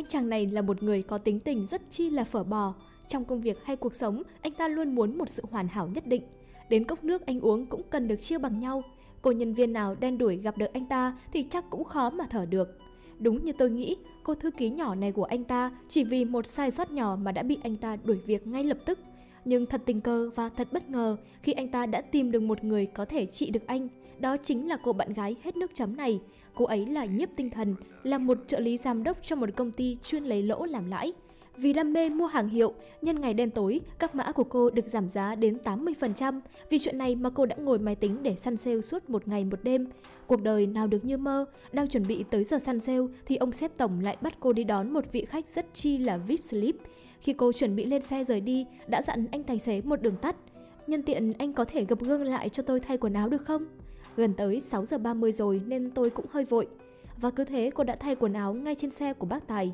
Anh chàng này là một người có tính tình rất chi là phở bò. Trong công việc hay cuộc sống, anh ta luôn muốn một sự hoàn hảo nhất định. Đến cốc nước anh uống cũng cần được chia bằng nhau. Cô nhân viên nào đen đủi gặp được anh ta thì chắc cũng khó mà thở được. Đúng như tôi nghĩ, cô thư ký nhỏ này của anh ta chỉ vì một sai sót nhỏ mà đã bị anh ta đuổi việc ngay lập tức. Nhưng thật tình cờ và thật bất ngờ khi anh ta đã tìm được một người có thể trị được anh. Đó chính là cô bạn gái hết nước chấm này. Cô ấy là Nhiếp Tinh Thần, là một trợ lý giám đốc cho một công ty chuyên lấy lỗ làm lãi. Vì đam mê mua hàng hiệu, nhân ngày đen tối, các mã của cô được giảm giá đến 80%. Vì chuyện này mà cô đã ngồi máy tính để săn sale suốt một ngày một đêm. Cuộc đời nào được như mơ, đang chuẩn bị tới giờ săn sale thì ông sếp tổng lại bắt cô đi đón một vị khách rất chi là VIP sleep. Khi cô chuẩn bị lên xe rời đi, đã dặn anh tài xế một đường tắt. Nhân tiện anh có thể gập gương lại cho tôi thay quần áo được không? Gần tới 6 giờ 30 rồi nên tôi cũng hơi vội. Và cứ thế cô đã thay quần áo ngay trên xe của bác Tài.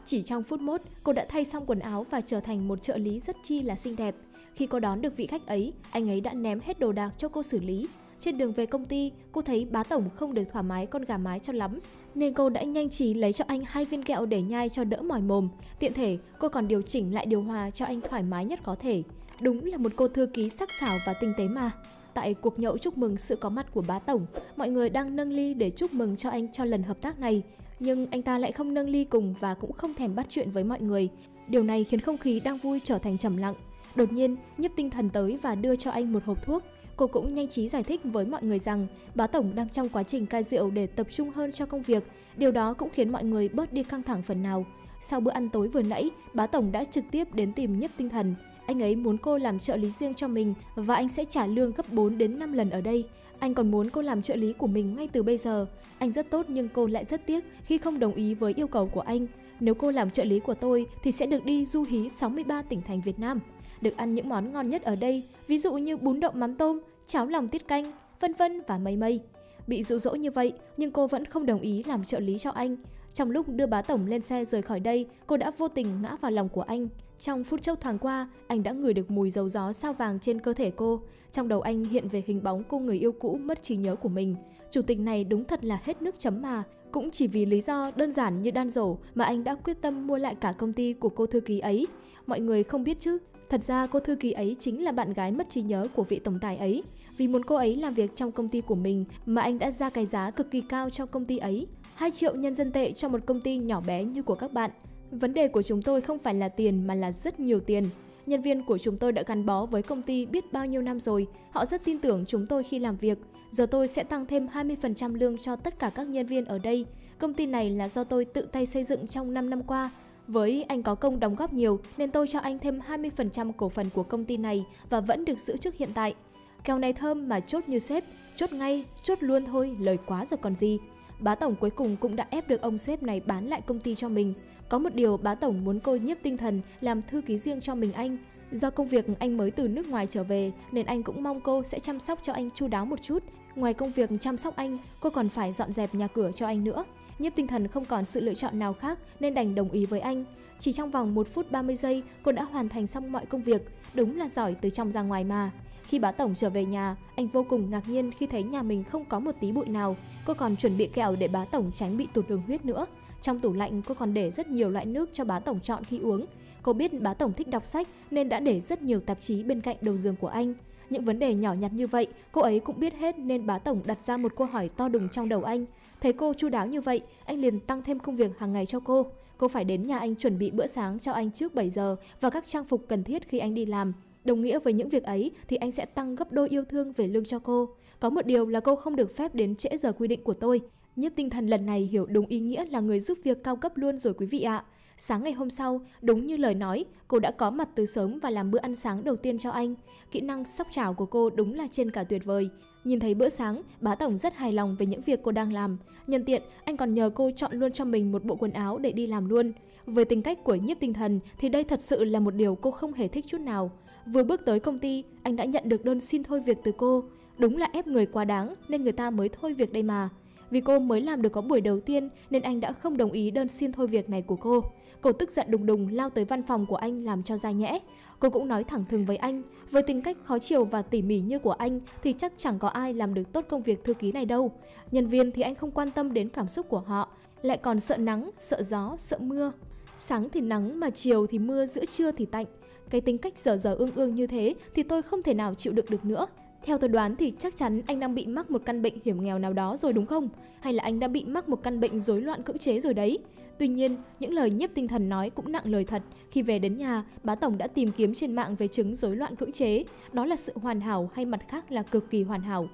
Chỉ trong phút mốt, cô đã thay xong quần áo và trở thành một trợ lý rất chi là xinh đẹp. Khi cô đón được vị khách ấy, anh ấy đã ném hết đồ đạc cho cô xử lý. Trên đường về công ty, cô thấy bá tổng không được thoải mái con gà mái cho lắm, nên cô đã nhanh trí lấy cho anh 2 viên kẹo để nhai cho đỡ mỏi mồm. Tiện thể, cô còn điều chỉnh lại điều hòa cho anh thoải mái nhất có thể. Đúng là một cô thư ký sắc sảo và tinh tế mà. Tại cuộc nhậu chúc mừng sự có mặt của bá tổng, mọi người đang nâng ly để chúc mừng cho anh cho lần hợp tác này. Nhưng anh ta lại không nâng ly cùng và cũng không thèm bắt chuyện với mọi người. Điều này khiến không khí đang vui trở thành trầm lặng. Đột nhiên, Nhiếp Tinh Thần tới và đưa cho anh một hộp thuốc. Cô cũng nhanh trí giải thích với mọi người rằng bá tổng đang trong quá trình cai rượu để tập trung hơn cho công việc. Điều đó cũng khiến mọi người bớt đi căng thẳng phần nào. Sau bữa ăn tối vừa nãy, bá tổng đã trực tiếp đến tìm Nhiếp Tinh Thần. Anh ấy muốn cô làm trợ lý riêng cho mình và anh sẽ trả lương gấp 4 đến 5 lần ở đây. Anh còn muốn cô làm trợ lý của mình ngay từ bây giờ. Anh rất tốt nhưng cô lại rất tiếc khi không đồng ý với yêu cầu của anh. Nếu cô làm trợ lý của tôi thì sẽ được đi du hí 63 tỉnh thành Việt Nam. Được ăn những món ngon nhất ở đây, ví dụ như bún đậu mắm tôm, cháo lòng tiết canh, vân vân và mây mây. Bị dụ dỗ như vậy nhưng cô vẫn không đồng ý làm trợ lý cho anh. Trong lúc đưa bá tổng lên xe rời khỏi đây, cô đã vô tình ngã vào lòng của anh. Trong phút chốc thoáng qua, anh đã ngửi được mùi dầu gió sao vàng trên cơ thể cô. Trong đầu anh hiện về hình bóng cô người yêu cũ mất trí nhớ của mình. Chủ tịch này đúng thật là hết nước chấm mà. Cũng chỉ vì lý do đơn giản như đan dổ mà anh đã quyết tâm mua lại cả công ty của cô thư ký ấy. Mọi người không biết chứ, thật ra cô thư ký ấy chính là bạn gái mất trí nhớ của vị tổng tài ấy. Vì muốn cô ấy làm việc trong công ty của mình mà anh đã ra cái giá cực kỳ cao cho công ty ấy. 2 triệu nhân dân tệ cho một công ty nhỏ bé như của các bạn. Vấn đề của chúng tôi không phải là tiền mà là rất nhiều tiền. Nhân viên của chúng tôi đã gắn bó với công ty biết bao nhiêu năm rồi. Họ rất tin tưởng chúng tôi khi làm việc. Giờ tôi sẽ tăng thêm 20% lương cho tất cả các nhân viên ở đây. Công ty này là do tôi tự tay xây dựng trong 5 năm qua. Với anh có công đóng góp nhiều nên tôi cho anh thêm 20% cổ phần của công ty này và vẫn được giữ chức hiện tại. Kèo này thơm mà chốt như sếp, chốt ngay, chốt luôn thôi, lời quá rồi còn gì. Bá tổng cuối cùng cũng đã ép được ông sếp này bán lại công ty cho mình. Có một điều bá tổng muốn cô Nhiếp Tinh Thần làm thư ký riêng cho mình anh. Do công việc anh mới từ nước ngoài trở về nên anh cũng mong cô sẽ chăm sóc cho anh chu đáo một chút. Ngoài công việc chăm sóc anh, cô còn phải dọn dẹp nhà cửa cho anh nữa. Nhiếp Tinh Thần không còn sự lựa chọn nào khác nên đành đồng ý với anh. Chỉ trong vòng 1 phút 30 giây, cô đã hoàn thành xong mọi công việc. Đúng là giỏi từ trong ra ngoài mà. Khi bá tổng trở về nhà, anh vô cùng ngạc nhiên khi thấy nhà mình không có một tí bụi nào. Cô còn chuẩn bị kẹo để bá tổng tránh bị tụt đường huyết nữa. Trong tủ lạnh cô còn để rất nhiều loại nước cho bá tổng chọn khi uống. Cô biết bá tổng thích đọc sách nên đã để rất nhiều tạp chí bên cạnh đầu giường của anh. Những vấn đề nhỏ nhặt như vậy cô ấy cũng biết hết nên bá tổng đặt ra một câu hỏi to đùng trong đầu anh. Thấy cô chu đáo như vậy, anh liền tăng thêm công việc hàng ngày cho cô. Cô phải đến nhà anh chuẩn bị bữa sáng cho anh trước 7 giờ và các trang phục cần thiết khi anh đi làm. Đồng nghĩa với những việc ấy thì anh sẽ tăng gấp đôi yêu thương về lương cho cô. Có một điều là cô không được phép đến trễ giờ quy định của tôi. Nhiếp Tinh Thần lần này hiểu đúng ý nghĩa là người giúp việc cao cấp luôn rồi quý vị ạ. Sáng ngày hôm sau, đúng như lời nói, cô đã có mặt từ sớm và làm bữa ăn sáng đầu tiên cho anh. Kỹ năng sóc chảo của cô đúng là trên cả tuyệt vời. Nhìn thấy bữa sáng, bá tổng rất hài lòng về những việc cô đang làm. Nhân tiện, anh còn nhờ cô chọn luôn cho mình một bộ quần áo để đi làm luôn. Với tính cách của Nhiếp Tinh Thần thì đây thật sự là một điều cô không hề thích chút nào. Vừa bước tới công ty, anh đã nhận được đơn xin thôi việc từ cô. Đúng là ép người quá đáng nên người ta mới thôi việc đây mà. Vì cô mới làm được có buổi đầu tiên nên anh đã không đồng ý đơn xin thôi việc này của cô. Cô tức giận đùng đùng lao tới văn phòng của anh làm cho dai nhẽ. Cô cũng nói thẳng thừng với anh, với tính cách khó chiều và tỉ mỉ như của anh thì chắc chẳng có ai làm được tốt công việc thư ký này đâu. Nhân viên thì anh không quan tâm đến cảm xúc của họ, lại còn sợ nắng, sợ gió, sợ mưa. Sáng thì nắng mà chiều thì mưa, giữa trưa thì tạnh. Cái tính cách dở dở ương ương như thế thì tôi không thể nào chịu đựng được nữa. Theo tôi đoán thì chắc chắn anh đang bị mắc một căn bệnh hiểm nghèo nào đó rồi đúng không? Hay là anh đã bị mắc một căn bệnh rối loạn cưỡng chế rồi đấy? Tuy nhiên, những lời nhiếp tinh thần nói cũng nặng lời thật. Khi về đến nhà, bá tổng đã tìm kiếm trên mạng về chứng rối loạn cưỡng chế. Đó là sự hoàn hảo hay mặt khác là cực kỳ hoàn hảo.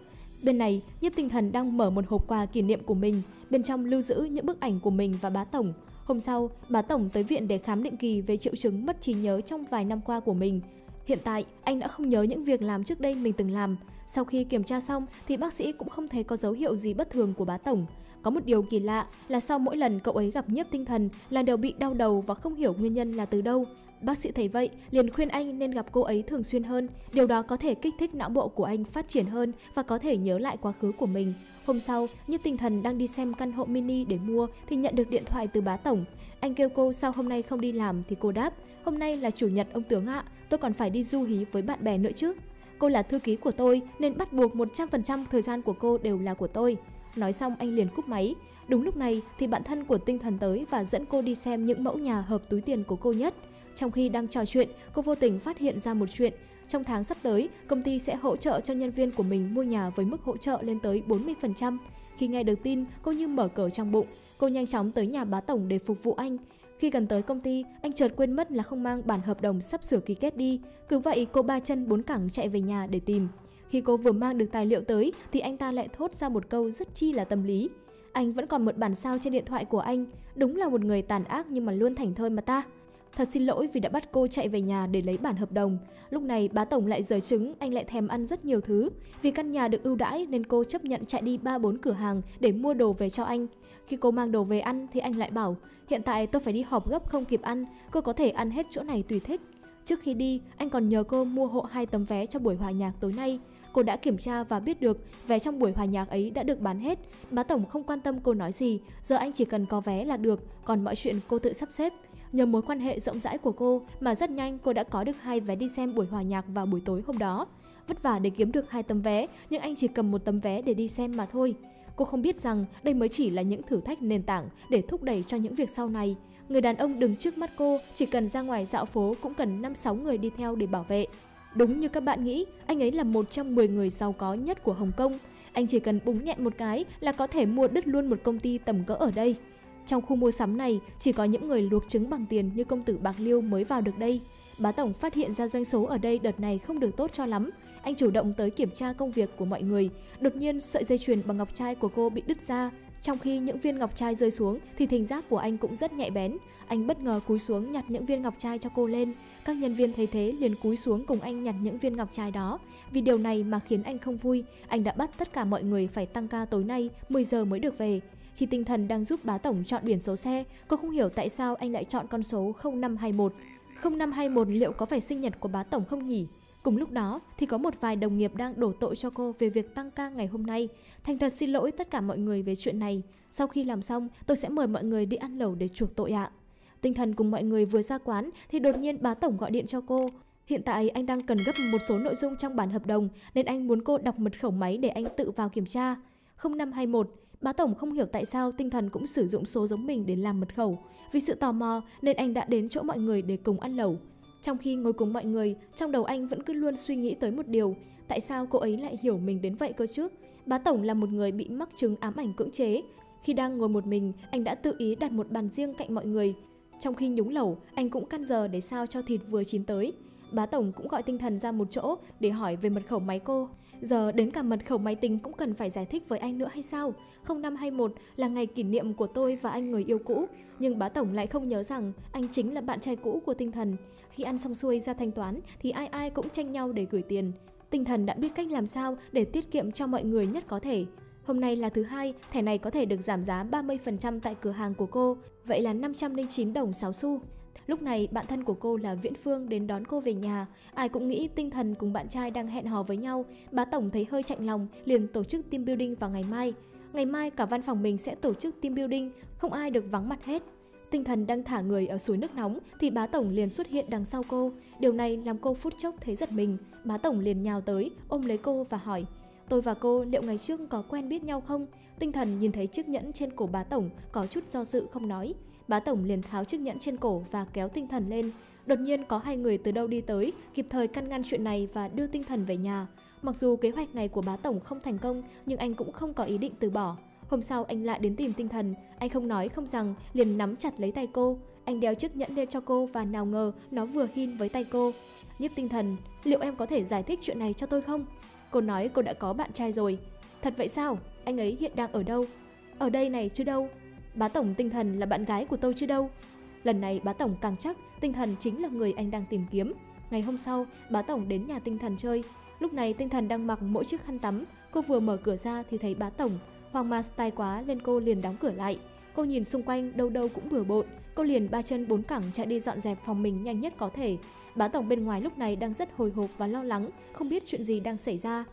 Bên này, nhiếp tinh thần đang mở một hộp quà kỷ niệm của mình. Bên trong lưu giữ những bức ảnh của mình và bá tổng. Hôm sau, bá tổng tới viện để khám định kỳ về triệu chứng mất trí nhớ trong vài năm qua của mình. Hiện tại, anh đã không nhớ những việc làm trước đây mình từng làm. Sau khi kiểm tra xong thì bác sĩ cũng không thấy có dấu hiệu gì bất thường của bá tổng. Có một điều kỳ lạ là sau mỗi lần cậu ấy gặp nhiếp tinh thần là đều bị đau đầu và không hiểu nguyên nhân là từ đâu. Bác sĩ thấy vậy liền khuyên anh nên gặp cô ấy thường xuyên hơn, điều đó có thể kích thích não bộ của anh phát triển hơn và có thể nhớ lại quá khứ của mình. Hôm sau, nhiếp tinh thần đang đi xem căn hộ mini để mua thì nhận được điện thoại từ bá tổng. Anh kêu cô sao hôm nay không đi làm thì cô đáp, hôm nay là chủ nhật ông tướng ạ, tôi còn phải đi du hí với bạn bè nữa chứ. Cô là thư ký của tôi nên bắt buộc 100% thời gian của cô đều là của tôi. Nói xong anh liền cúp máy. Đúng lúc này thì bạn thân của tinh thần tới và dẫn cô đi xem những mẫu nhà hợp túi tiền của cô nhất. Trong khi đang trò chuyện, cô vô tình phát hiện ra một chuyện. Trong tháng sắp tới, công ty sẽ hỗ trợ cho nhân viên của mình mua nhà với mức hỗ trợ lên tới 40%. Khi nghe được tin, cô như mở cờ trong bụng. Cô nhanh chóng tới nhà bá tổng để phục vụ anh. Khi gần tới công ty, anh chợt quên mất là không mang bản hợp đồng sắp sửa ký kết đi. Cứ vậy cô ba chân bốn cẳng chạy về nhà để tìm. Khi cô vừa mang được tài liệu tới thì anh ta lại thốt ra một câu rất chi là tâm lý. Anh vẫn còn một bản sao trên điện thoại của anh. Đúng là một người tàn ác nhưng mà luôn thảnh thơi mà ta. Thật xin lỗi vì đã bắt cô chạy về nhà để lấy bản hợp đồng. Lúc này bá tổng lại giở trứng, anh lại thèm ăn rất nhiều thứ. Vì căn nhà được ưu đãi nên cô chấp nhận chạy đi 3-4 cửa hàng để mua đồ về cho anh. Khi cô mang đồ về ăn thì anh lại bảo, hiện tại tôi phải đi họp gấp không kịp ăn, cô có thể ăn hết chỗ này tùy thích. Trước khi đi, anh còn nhờ cô mua hộ 2 tấm vé cho buổi hòa nhạc tối nay. Cô đã kiểm tra và biết được vé trong buổi hòa nhạc ấy đã được bán hết. Bá tổng không quan tâm cô nói gì, giờ anh chỉ cần có vé là được, còn mọi chuyện cô tự sắp xếp. Nhờ mối quan hệ rộng rãi của cô mà rất nhanh cô đã có được 2 vé đi xem buổi hòa nhạc vào buổi tối hôm đó. Vất vả để kiếm được 2 tấm vé, nhưng anh chỉ cầm 1 tấm vé để đi xem mà thôi. Cô không biết rằng đây mới chỉ là những thử thách nền tảng để thúc đẩy cho những việc sau này. Người đàn ông đứng trước mắt cô chỉ cần ra ngoài dạo phố cũng cần 5-6 người đi theo để bảo vệ. Đúng như các bạn nghĩ, anh ấy là một trong 10 người giàu có nhất của Hồng Kông. Anh chỉ cần búng nhẹ một cái là có thể mua đứt luôn một công ty tầm cỡ ở đây. Trong khu mua sắm này, chỉ có những người luộc trứng bằng tiền như công tử Bạc Liêu mới vào được đây. Bá tổng phát hiện ra doanh số ở đây đợt này không được tốt cho lắm. Anh chủ động tới kiểm tra công việc của mọi người. Đột nhiên, sợi dây chuyền bằng ngọc trai của cô bị đứt ra. Trong khi những viên ngọc trai rơi xuống thì thính giác của anh cũng rất nhạy bén. Anh bất ngờ cúi xuống nhặt những viên ngọc trai cho cô lên. Các nhân viên thấy thế liền cúi xuống cùng anh nhặt những viên ngọc trai đó. Vì điều này mà khiến anh không vui, anh đã bắt tất cả mọi người phải tăng ca tối nay 10 giờ mới được về. Khi tinh thần đang giúp bá tổng chọn biển số xe, cô không hiểu tại sao anh lại chọn con số 0521. 0521 liệu có phải sinh nhật của bá tổng không nhỉ? Cùng lúc đó thì có một vài đồng nghiệp đang đổ tội cho cô về việc tăng ca ngày hôm nay. Thành thật xin lỗi tất cả mọi người về chuyện này. Sau khi làm xong, tôi sẽ mời mọi người đi ăn lẩu để chuộc tội ạ. Tinh thần cùng mọi người vừa ra quán thì đột nhiên bá tổng gọi điện cho cô. Hiện tại anh đang cần gấp một số nội dung trong bản hợp đồng nên anh muốn cô đọc mật khẩu máy để anh tự vào kiểm tra. 0521. Bá tổng không hiểu tại sao tinh thần cũng sử dụng số giống mình để làm mật khẩu. Vì sự tò mò nên anh đã đến chỗ mọi người để cùng ăn lẩu. Trong khi ngồi cùng mọi người, trong đầu anh vẫn cứ luôn suy nghĩ tới một điều. Tại sao cô ấy lại hiểu mình đến vậy cơ chứ? Bá tổng là một người bị mắc chứng ám ảnh cưỡng chế. Khi đang ngồi một mình, anh đã tự ý đặt một bàn riêng cạnh mọi người. Trong khi nhúng lẩu, anh cũng căn giờ để sao cho thịt vừa chín tới. Bá tổng cũng gọi tinh thần ra một chỗ để hỏi về mật khẩu máy cô. Giờ đến cả mật khẩu máy tính cũng cần phải giải thích với anh nữa hay sao? 0521 là ngày kỷ niệm của tôi và anh người yêu cũ. Nhưng bá tổng lại không nhớ rằng anh chính là bạn trai cũ của tinh thần. Khi ăn xong xuôi ra thanh toán thì ai ai cũng tranh nhau để gửi tiền. Tinh thần đã biết cách làm sao để tiết kiệm cho mọi người nhất có thể. Hôm nay là thứ hai, thẻ này có thể được giảm giá 30% tại cửa hàng của cô. Vậy là 509 đồng 6 xu. Lúc này, bạn thân của cô là Viễn Phương đến đón cô về nhà. Ai cũng nghĩ tinh thần cùng bạn trai đang hẹn hò với nhau. Bá tổng thấy hơi chạnh lòng, liền tổ chức team building vào ngày mai. Ngày mai cả văn phòng mình sẽ tổ chức team building, không ai được vắng mặt hết. Tinh thần đang thả người ở suối nước nóng thì bá tổng liền xuất hiện đằng sau cô. Điều này làm cô phút chốc thấy giật mình. Bá tổng liền nhào tới, ôm lấy cô và hỏi: tôi và cô liệu ngày trước có quen biết nhau không? Tinh thần nhìn thấy chiếc nhẫn trên cổ bá tổng có chút do dự không nói. bá tổng liền tháo chiếc nhẫn trên cổ và kéo Tinh Thần lên. Đột nhiên có hai người từ đâu đi tới, kịp thời căn ngăn chuyện này và đưa Tinh Thần về nhà. Mặc dù kế hoạch này của bá tổng không thành công, nhưng anh cũng không có ý định từ bỏ. Hôm sau anh lại đến tìm Tinh Thần, anh không nói không rằng liền nắm chặt lấy tay cô. Anh đeo chiếc nhẫn lên cho cô và nào ngờ nó vừa hin với tay cô. Nhiếp Tinh Thần, liệu em có thể giải thích chuyện này cho tôi không? Cô nói cô đã có bạn trai rồi. Thật vậy sao? Anh ấy hiện đang ở đâu? Ở đây này chứ đâu. Bá tổng, Tinh Thần là bạn gái của tôi chứ đâu. Lần này bá tổng càng chắc Tinh Thần chính là người anh đang tìm kiếm. Ngày hôm sau, bá tổng đến nhà Tinh Thần chơi. Lúc này Tinh Thần đang mặc mỗi chiếc khăn tắm. Cô vừa mở cửa ra thì thấy bá tổng. Hoang mang style quá nên cô liền đóng cửa lại. Cô nhìn xung quanh đâu đâu cũng bừa bộn. Cô liền ba chân bốn cẳng chạy đi dọn dẹp phòng mình nhanh nhất có thể. Bá tổng bên ngoài lúc này đang rất hồi hộp và lo lắng, không biết chuyện gì đang xảy ra.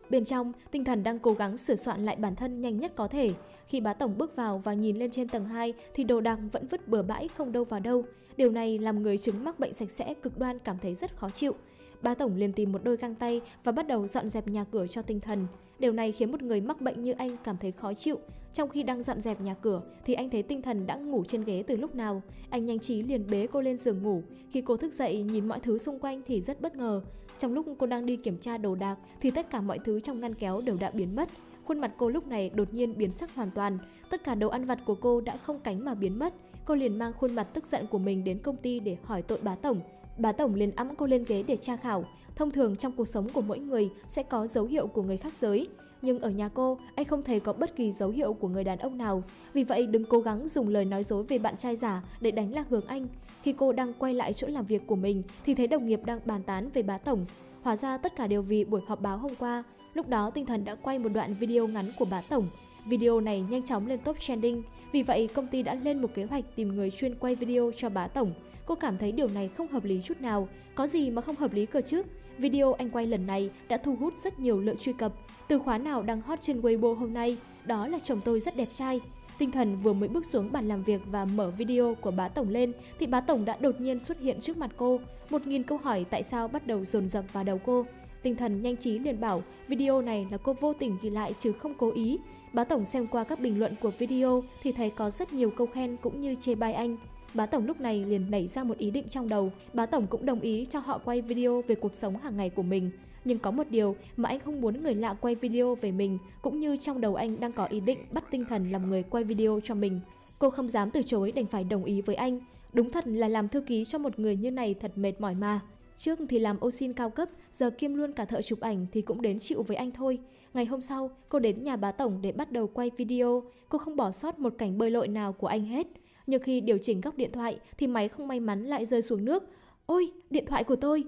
Bên trong, Tinh Thần đang cố gắng sửa soạn lại bản thân nhanh nhất có thể. Khi bá tổng bước vào và nhìn lên trên tầng 2 thì đồ đạc vẫn vứt bừa bãi không đâu vào đâu. Điều này làm người chứng mắc bệnh sạch sẽ cực đoan cảm thấy rất khó chịu. Bá tổng liền tìm một đôi găng tay và bắt đầu dọn dẹp nhà cửa cho Tinh Thần. Điều này khiến một người mắc bệnh như anh cảm thấy khó chịu. Trong khi đang dọn dẹp nhà cửa thì anh thấy Tinh Thần đã ngủ trên ghế từ lúc nào. Anh nhanh trí liền bế cô lên giường ngủ. Khi cô thức dậy nhìn mọi thứ xung quanh thì rất bất ngờ. Trong lúc cô đang đi kiểm tra đồ đạc thì tất cả mọi thứ trong ngăn kéo đều đã biến mất. Khuôn mặt cô lúc này đột nhiên biến sắc hoàn toàn. Tất cả đồ ăn vặt của cô đã không cánh mà biến mất. Cô liền mang khuôn mặt tức giận của mình đến công ty để hỏi tội bá tổng. Bá tổng liền ẵm cô lên ghế để tra khảo. Thông thường trong cuộc sống của mỗi người sẽ có dấu hiệu của người khác giới. Nhưng ở nhà cô, anh không thấy có bất kỳ dấu hiệu của người đàn ông nào. Vì vậy đừng cố gắng dùng lời nói dối về bạn trai giả để đánh lạc hướng anh. Khi cô đang quay lại chỗ làm việc của mình thì thấy đồng nghiệp đang bàn tán về bá tổng. Hóa ra tất cả đều vì buổi họp báo hôm qua. Lúc đó Tinh Thần đã quay một đoạn video ngắn của bá tổng. Video này nhanh chóng lên top trending. Vì vậy công ty đã lên một kế hoạch tìm người chuyên quay video cho bá tổng. Cô cảm thấy điều này không hợp lý chút nào. Có gì mà không hợp lý cơ chứ? Video anh quay lần này đã thu hút rất nhiều lượt truy cập. Từ khóa nào đang hot trên Weibo hôm nay? Đó là chồng tôi rất đẹp trai. Tinh Thần vừa mới bước xuống bàn làm việc và mở video của bá tổng lên thì bá tổng đã đột nhiên xuất hiện trước mặt cô. 1000 câu hỏi tại sao bắt đầu dồn dập vào đầu cô. Tinh Thần nhanh trí liền bảo video này là cô vô tình ghi lại chứ không cố ý. Bá tổng xem qua các bình luận của video thì thấy có rất nhiều câu khen cũng như chê bai anh. Bá tổng lúc này liền nảy ra một ý định trong đầu. Bá tổng cũng đồng ý cho họ quay video về cuộc sống hàng ngày của mình. Nhưng có một điều mà anh không muốn người lạ quay video về mình, cũng như trong đầu anh đang có ý định bắt Tinh Thần làm người quay video cho mình. Cô không dám từ chối đành phải đồng ý với anh. Đúng thật là làm thư ký cho một người như này thật mệt mỏi mà. Trước thì làm ô sin cao cấp, giờ kiêm luôn cả thợ chụp ảnh thì cũng đến chịu với anh thôi. Ngày hôm sau, cô đến nhà bá tổng để bắt đầu quay video. Cô không bỏ sót một cảnh bơi lội nào của anh hết. Nhưng khi điều chỉnh góc điện thoại thì máy không may mắn lại rơi xuống nước. Ôi, điện thoại của tôi!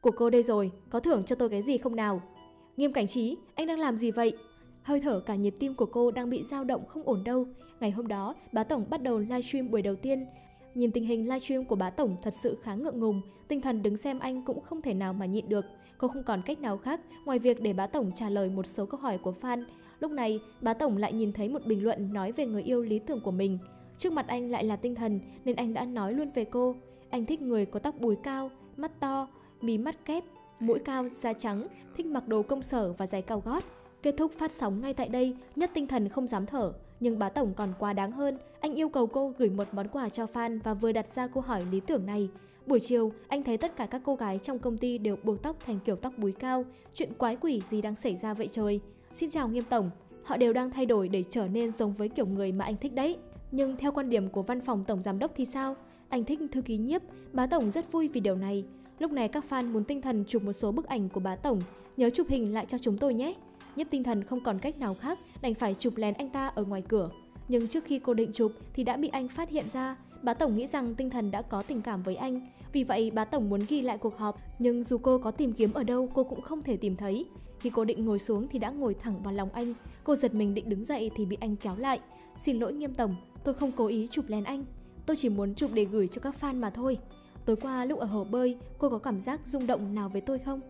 Của cô đây rồi, có thưởng cho tôi cái gì không nào? Nghiêm Cảnh Trí, anh đang làm gì vậy? Hơi thở cả nhịp tim của cô đang bị dao động không ổn đâu. Ngày hôm đó, bá tổng bắt đầu livestream buổi đầu tiên. Nhìn tình hình livestream của bá tổng thật sự khá ngượng ngùng. Tinh Thần đứng xem anh cũng không thể nào mà nhịn được. Cô không còn cách nào khác ngoài việc để bá tổng trả lời một số câu hỏi của fan. Lúc này, bá tổng lại nhìn thấy một bình luận nói về người yêu lý tưởng của mình. Trước mặt anh lại là Tinh Thần nên anh đã nói luôn về cô. Anh thích người có tóc búi cao, mắt to, mí mắt kép, mũi cao, da trắng, thích mặc đồ công sở và giày cao gót. Kết thúc phát sóng ngay tại đây, Nhất Tinh Thần không dám thở. Nhưng bá tổng còn quá đáng hơn, anh yêu cầu cô gửi một món quà cho fan và vừa đặt ra câu hỏi lý tưởng này. Buổi chiều, anh thấy tất cả các cô gái trong công ty đều buộc tóc thành kiểu tóc búi cao. Chuyện quái quỷ gì đang xảy ra vậy trời? Xin chào Nghiêm tổng, họ đều đang thay đổi để trở nên giống với kiểu người mà anh thích đấy. Nhưng theo quan điểm của văn phòng tổng giám đốc thì sao? Anh thích thư ký Nhiếp, bá tổng rất vui vì điều này. Lúc này các fan muốn Tinh Thần chụp một số bức ảnh của bá tổng, nhớ chụp hình lại cho chúng tôi nhé. Nhiếp Tinh Thần không còn cách nào khác, đành phải chụp lén anh ta ở ngoài cửa. Nhưng trước khi cô định chụp thì đã bị anh phát hiện ra. Bá tổng nghĩ rằng Tinh Thần đã có tình cảm với anh. Vì vậy bá tổng muốn ghi lại cuộc họp, nhưng dù cô có tìm kiếm ở đâu cô cũng không thể tìm thấy. Khi cô định ngồi xuống thì đã ngồi thẳng vào lòng anh. Cô giật mình định đứng dậy thì bị anh kéo lại. Xin lỗi Nghiêm tổng, tôi không cố ý chụp lén anh. Tôi chỉ muốn chụp để gửi cho các fan mà thôi. Tối qua lúc ở hồ bơi, cô có cảm giác rung động nào với tôi không?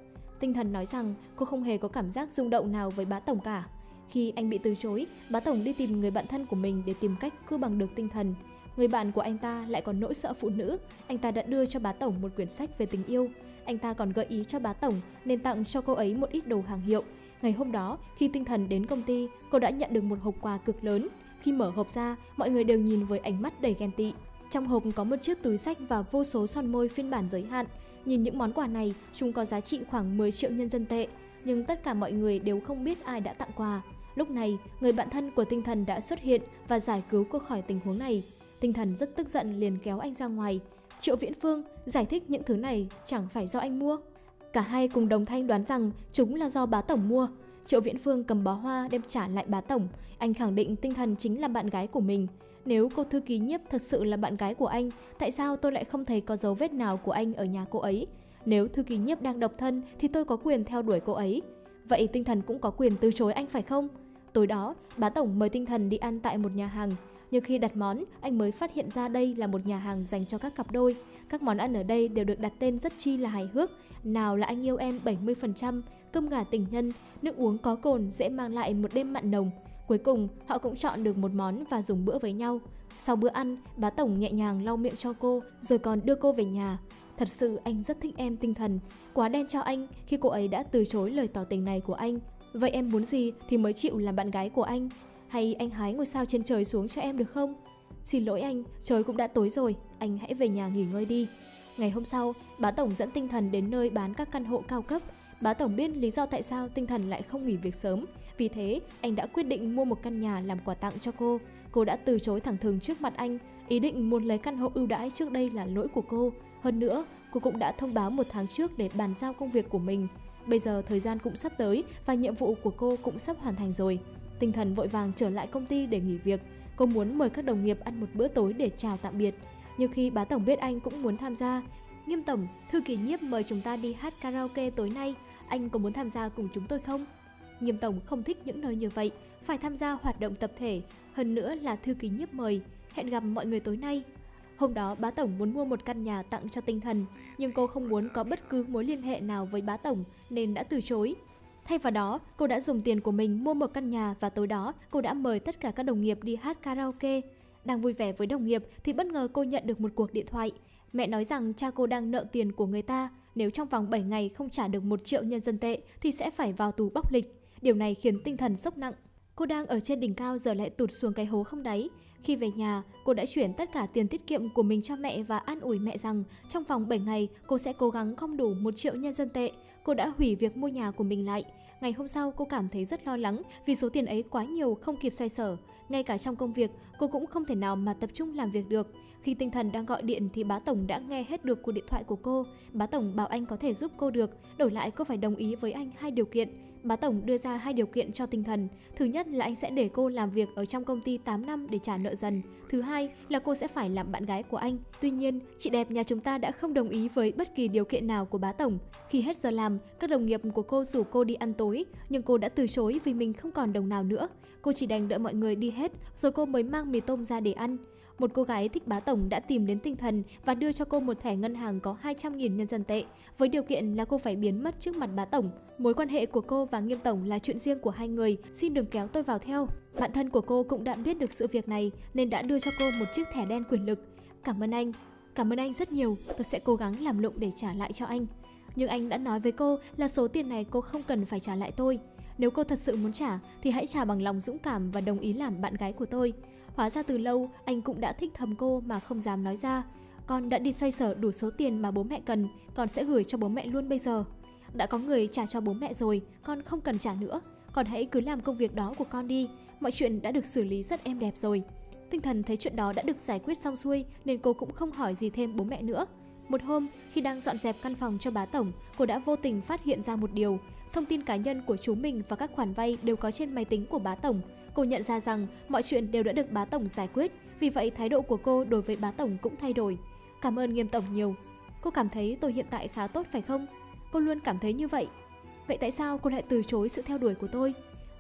Tinh Thần nói rằng cô không hề có cảm giác rung động nào với bá tổng cả. Khi anh bị từ chối, bá tổng đi tìm người bạn thân của mình để tìm cách cưu bằng được Tinh Thần. Người bạn của anh ta lại còn nỗi sợ phụ nữ. Anh ta đã đưa cho bá tổng một quyển sách về tình yêu. Anh ta còn gợi ý cho bá tổng nên tặng cho cô ấy một ít đồ hàng hiệu. Ngày hôm đó, khi Tinh Thần đến công ty, cô đã nhận được một hộp quà cực lớn. Khi mở hộp ra, mọi người đều nhìn với ánh mắt đầy ghen tị. Trong hộp có một chiếc túi xách và vô số son môi phiên bản giới hạn. Nhìn những món quà này, chúng có giá trị khoảng 10 triệu nhân dân tệ, nhưng tất cả mọi người đều không biết ai đã tặng quà. Lúc này, người bạn thân của Tinh Thần đã xuất hiện và giải cứu cô khỏi tình huống này. Tinh Thần rất tức giận liền kéo anh ra ngoài. Triệu Viễn Phương, giải thích những thứ này chẳng phải do anh mua. Cả hai cùng đồng thanh đoán rằng chúng là do bá tổng mua. Triệu Viễn Phương cầm bó hoa đem trả lại bá tổng. Anh khẳng định Tinh Thần chính là bạn gái của mình. Nếu cô thư ký Nhiếp thật sự là bạn gái của anh, tại sao tôi lại không thấy có dấu vết nào của anh ở nhà cô ấy? Nếu thư ký Nhiếp đang độc thân thì tôi có quyền theo đuổi cô ấy. Vậy Tinh Thần cũng có quyền từ chối anh phải không? Tối đó, bá tổng mời Tinh Thần đi ăn tại một nhà hàng. Nhưng khi đặt món, anh mới phát hiện ra đây là một nhà hàng dành cho các cặp đôi. Các món ăn ở đây đều được đặt tên rất chi là hài hước. Nào là anh yêu em 70%, cơm gà tình nhân, nước uống có cồn dễ mang lại một đêm mặn nồng. Cuối cùng, họ cũng chọn được một món và dùng bữa với nhau. Sau bữa ăn, bá tổng nhẹ nhàng lau miệng cho cô, rồi còn đưa cô về nhà. Thật sự anh rất thích em Tinh Thần. Quá đen cho anh khi cô ấy đã từ chối lời tỏ tình này của anh. Vậy em muốn gì thì mới chịu làm bạn gái của anh? Hay anh hái ngôi sao trên trời xuống cho em được không? Xin lỗi anh, trời cũng đã tối rồi, anh hãy về nhà nghỉ ngơi đi. Ngày hôm sau, bá tổng dẫn Tinh Thần đến nơi bán các căn hộ cao cấp. Bá tổng biết lý do tại sao Tinh Thần lại không nghỉ việc sớm. Vì thế, anh đã quyết định mua một căn nhà làm quà tặng cho cô. Cô đã từ chối thẳng thừng trước mặt anh. Ý định muốn lấy căn hộ ưu đãi trước đây là lỗi của cô. Hơn nữa, cô cũng đã thông báo 1 tháng trước để bàn giao công việc của mình. Bây giờ thời gian cũng sắp tới và nhiệm vụ của cô cũng sắp hoàn thành rồi. Tinh Thần vội vàng trở lại công ty để nghỉ việc. Cô muốn mời các đồng nghiệp ăn một bữa tối để chào tạm biệt. Nhưng khi bá tổng biết anh cũng muốn tham gia, Nghiêm tổng, thư ký Nhiếp mời chúng ta đi hát karaoke tối nay, anh có muốn tham gia cùng chúng tôi không? Nghiêm tổng không thích những nơi như vậy, phải tham gia hoạt động tập thể, hơn nữa là thư ký Nhiếp mời, hẹn gặp mọi người tối nay. Hôm đó bá tổng muốn mua một căn nhà tặng cho Tinh Thần, nhưng cô không muốn có bất cứ mối liên hệ nào với bá tổng nên đã từ chối. Thay vào đó, cô đã dùng tiền của mình mua một căn nhà và tối đó cô đã mời tất cả các đồng nghiệp đi hát karaoke. Đang vui vẻ với đồng nghiệp thì bất ngờ cô nhận được một cuộc điện thoại. Mẹ nói rằng cha cô đang nợ tiền của người ta, nếu trong vòng 7 ngày không trả được 1 triệu nhân dân tệ thì sẽ phải vào tù bóc lịch. Điều này khiến Tinh Thần sốc nặng. Cô đang ở trên đỉnh cao giờ lại tụt xuống cái hố không đáy. Khi về nhà, cô đã chuyển tất cả tiền tiết kiệm của mình cho mẹ và an ủi mẹ rằng trong vòng 7 ngày cô sẽ cố gắng gom đủ 1 triệu nhân dân tệ. Cô đã hủy việc mua nhà của mình lại. Ngày hôm sau cô cảm thấy rất lo lắng vì số tiền ấy quá nhiều không kịp xoay sở. Ngay cả trong công việc, cô cũng không thể nào mà tập trung làm việc được. Khi Tinh Thần đang gọi điện thì bá tổng đã nghe hết được cuộc điện thoại của cô. Bá tổng bảo anh có thể giúp cô được, đổi lại cô phải đồng ý với anh 2 điều kiện. Bá tổng đưa ra 2 điều kiện cho Tinh Thần. Thứ nhất là anh sẽ để cô làm việc ở trong công ty 8 năm để trả nợ dần. Thứ hai là cô sẽ phải làm bạn gái của anh. Tuy nhiên, chị đẹp nhà chúng ta đã không đồng ý với bất kỳ điều kiện nào của bá tổng. Khi hết giờ làm, các đồng nghiệp của cô rủ cô đi ăn tối, nhưng cô đã từ chối vì mình không còn đồng nào nữa. Cô chỉ đành đợi mọi người đi hết, rồi cô mới mang mì tôm ra để ăn. Một cô gái thích bá tổng đã tìm đến Tinh Thần và đưa cho cô một thẻ ngân hàng có 200.000 nhân dân tệ, với điều kiện là cô phải biến mất trước mặt bá tổng. Mối quan hệ của cô và Nghiêm tổng là chuyện riêng của hai người, xin đừng kéo tôi vào theo. Bạn thân của cô cũng đã biết được sự việc này nên đã đưa cho cô một chiếc thẻ đen quyền lực. Cảm ơn anh rất nhiều, tôi sẽ cố gắng làm lụng để trả lại cho anh. Nhưng anh đã nói với cô là số tiền này cô không cần phải trả lại tôi. Nếu cô thật sự muốn trả thì hãy trả bằng lòng dũng cảm và đồng ý làm bạn gái của tôi. Hóa ra từ lâu anh cũng đã thích thầm cô mà không dám nói ra. Con đã đi xoay sở đủ số tiền mà bố mẹ cần, con sẽ gửi cho bố mẹ luôn bây giờ. Đã có người trả cho bố mẹ rồi, con không cần trả nữa. Con hãy cứ làm công việc đó của con đi, mọi chuyện đã được xử lý rất êm đẹp rồi. Tinh Thần thấy chuyện đó đã được giải quyết xong xuôi nên cô cũng không hỏi gì thêm bố mẹ nữa. Một hôm, khi đang dọn dẹp căn phòng cho bá tổng, cô đã vô tình phát hiện ra một điều. Thông tin cá nhân của chú mình và các khoản vay đều có trên máy tính của bá tổng. Cô nhận ra rằng mọi chuyện đều đã được bá tổng giải quyết, vì vậy thái độ của cô đối với bá tổng cũng thay đổi. Cảm ơn Nghiêm tổng nhiều. Cô cảm thấy tôi hiện tại khá tốt phải không? Cô luôn cảm thấy như vậy. Vậy tại sao cô lại từ chối sự theo đuổi của tôi?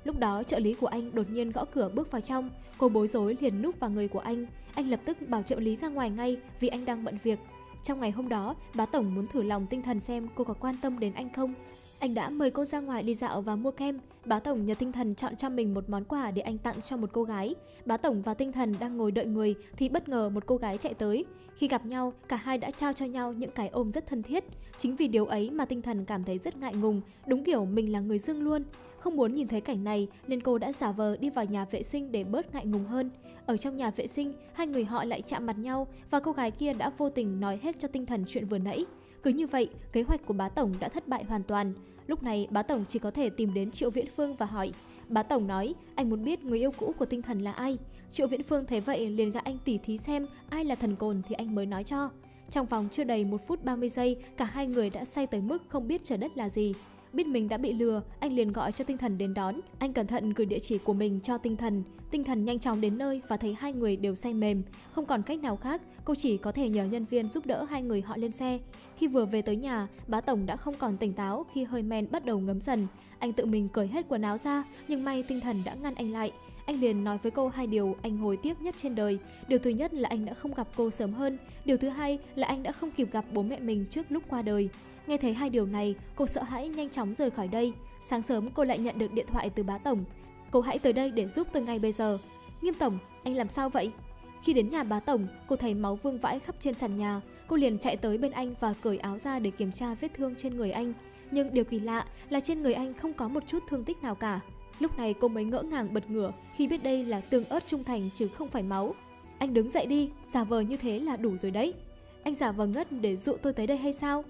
Lúc đó trợ lý của anh đột nhiên gõ cửa bước vào trong. Cô bối rối liền núp vào người của anh. Anh lập tức bảo trợ lý ra ngoài ngay vì anh đang bận việc. Trong ngày hôm đó, bá tổng muốn thử lòng Tinh Thần xem cô có quan tâm đến anh không. Anh đã mời cô ra ngoài đi dạo và mua kem. Bá tổng nhờ Tinh Thần chọn cho mình một món quà để anh tặng cho một cô gái. Bá tổng và Tinh Thần đang ngồi đợi người thì bất ngờ một cô gái chạy tới. Khi gặp nhau, cả hai đã trao cho nhau những cái ôm rất thân thiết. Chính vì điều ấy mà Tinh Thần cảm thấy rất ngại ngùng, đúng kiểu mình là người dưng luôn. Không muốn nhìn thấy cảnh này nên cô đã giả vờ đi vào nhà vệ sinh để bớt ngại ngùng hơn. Ở trong nhà vệ sinh, hai người họ lại chạm mặt nhau và cô gái kia đã vô tình nói hết cho Tinh Thần chuyện vừa nãy. Cứ như vậy, kế hoạch của bá tổng đã thất bại hoàn toàn. Lúc này bá tổng chỉ có thể tìm đến Triệu Viễn Phương và hỏi. Bá tổng nói anh muốn biết người yêu cũ của Tinh Thần là ai. Triệu Viễn Phương thấy vậy liền gã anh tỉ thí xem ai là thần cồn thì anh mới nói cho. Trong vòng chưa đầy 1 phút 30 giây, cả hai người đã say tới mức không biết trời đất là gì. Biết mình đã bị lừa, anh liền gọi cho Tinh Thần đến đón. Anh cẩn thận gửi địa chỉ của mình cho Tinh Thần. Tinh Thần nhanh chóng đến nơi và thấy hai người đều say mềm. Không còn cách nào khác, cô chỉ có thể nhờ nhân viên giúp đỡ hai người họ lên xe. Khi vừa về tới nhà, bá tổng đã không còn tỉnh táo khi hơi men bắt đầu ngấm dần. Anh tự mình cởi hết quần áo ra, nhưng may Tinh Thần đã ngăn anh lại. Anh liền nói với cô hai điều anh hối tiếc nhất trên đời. Điều thứ nhất là anh đã không gặp cô sớm hơn. Điều thứ hai là anh đã không kịp gặp bố mẹ mình trước lúc qua đời. Nghe thấy hai điều này, cô sợ hãi nhanh chóng rời khỏi đây. Sáng sớm cô lại nhận được điện thoại từ bá tổng. Cô hãy tới đây để giúp tôi ngay bây giờ. Nghiêm tổng, anh làm sao vậy? Khi đến nhà bá tổng, cô thấy máu vương vãi khắp trên sàn nhà. Cô liền chạy tới bên anh và cởi áo ra để kiểm tra vết thương trên người anh. Nhưng điều kỳ lạ là trên người anh không có một chút thương tích nào cả. Lúc này cô mới ngỡ ngàng bật ngửa khi biết đây là tương ớt trung thành chứ không phải máu. Anh đứng dậy đi, giả vờ như thế là đủ rồi đấy. Anh giả vờ ngất để dụ tôi tới đây hay sao?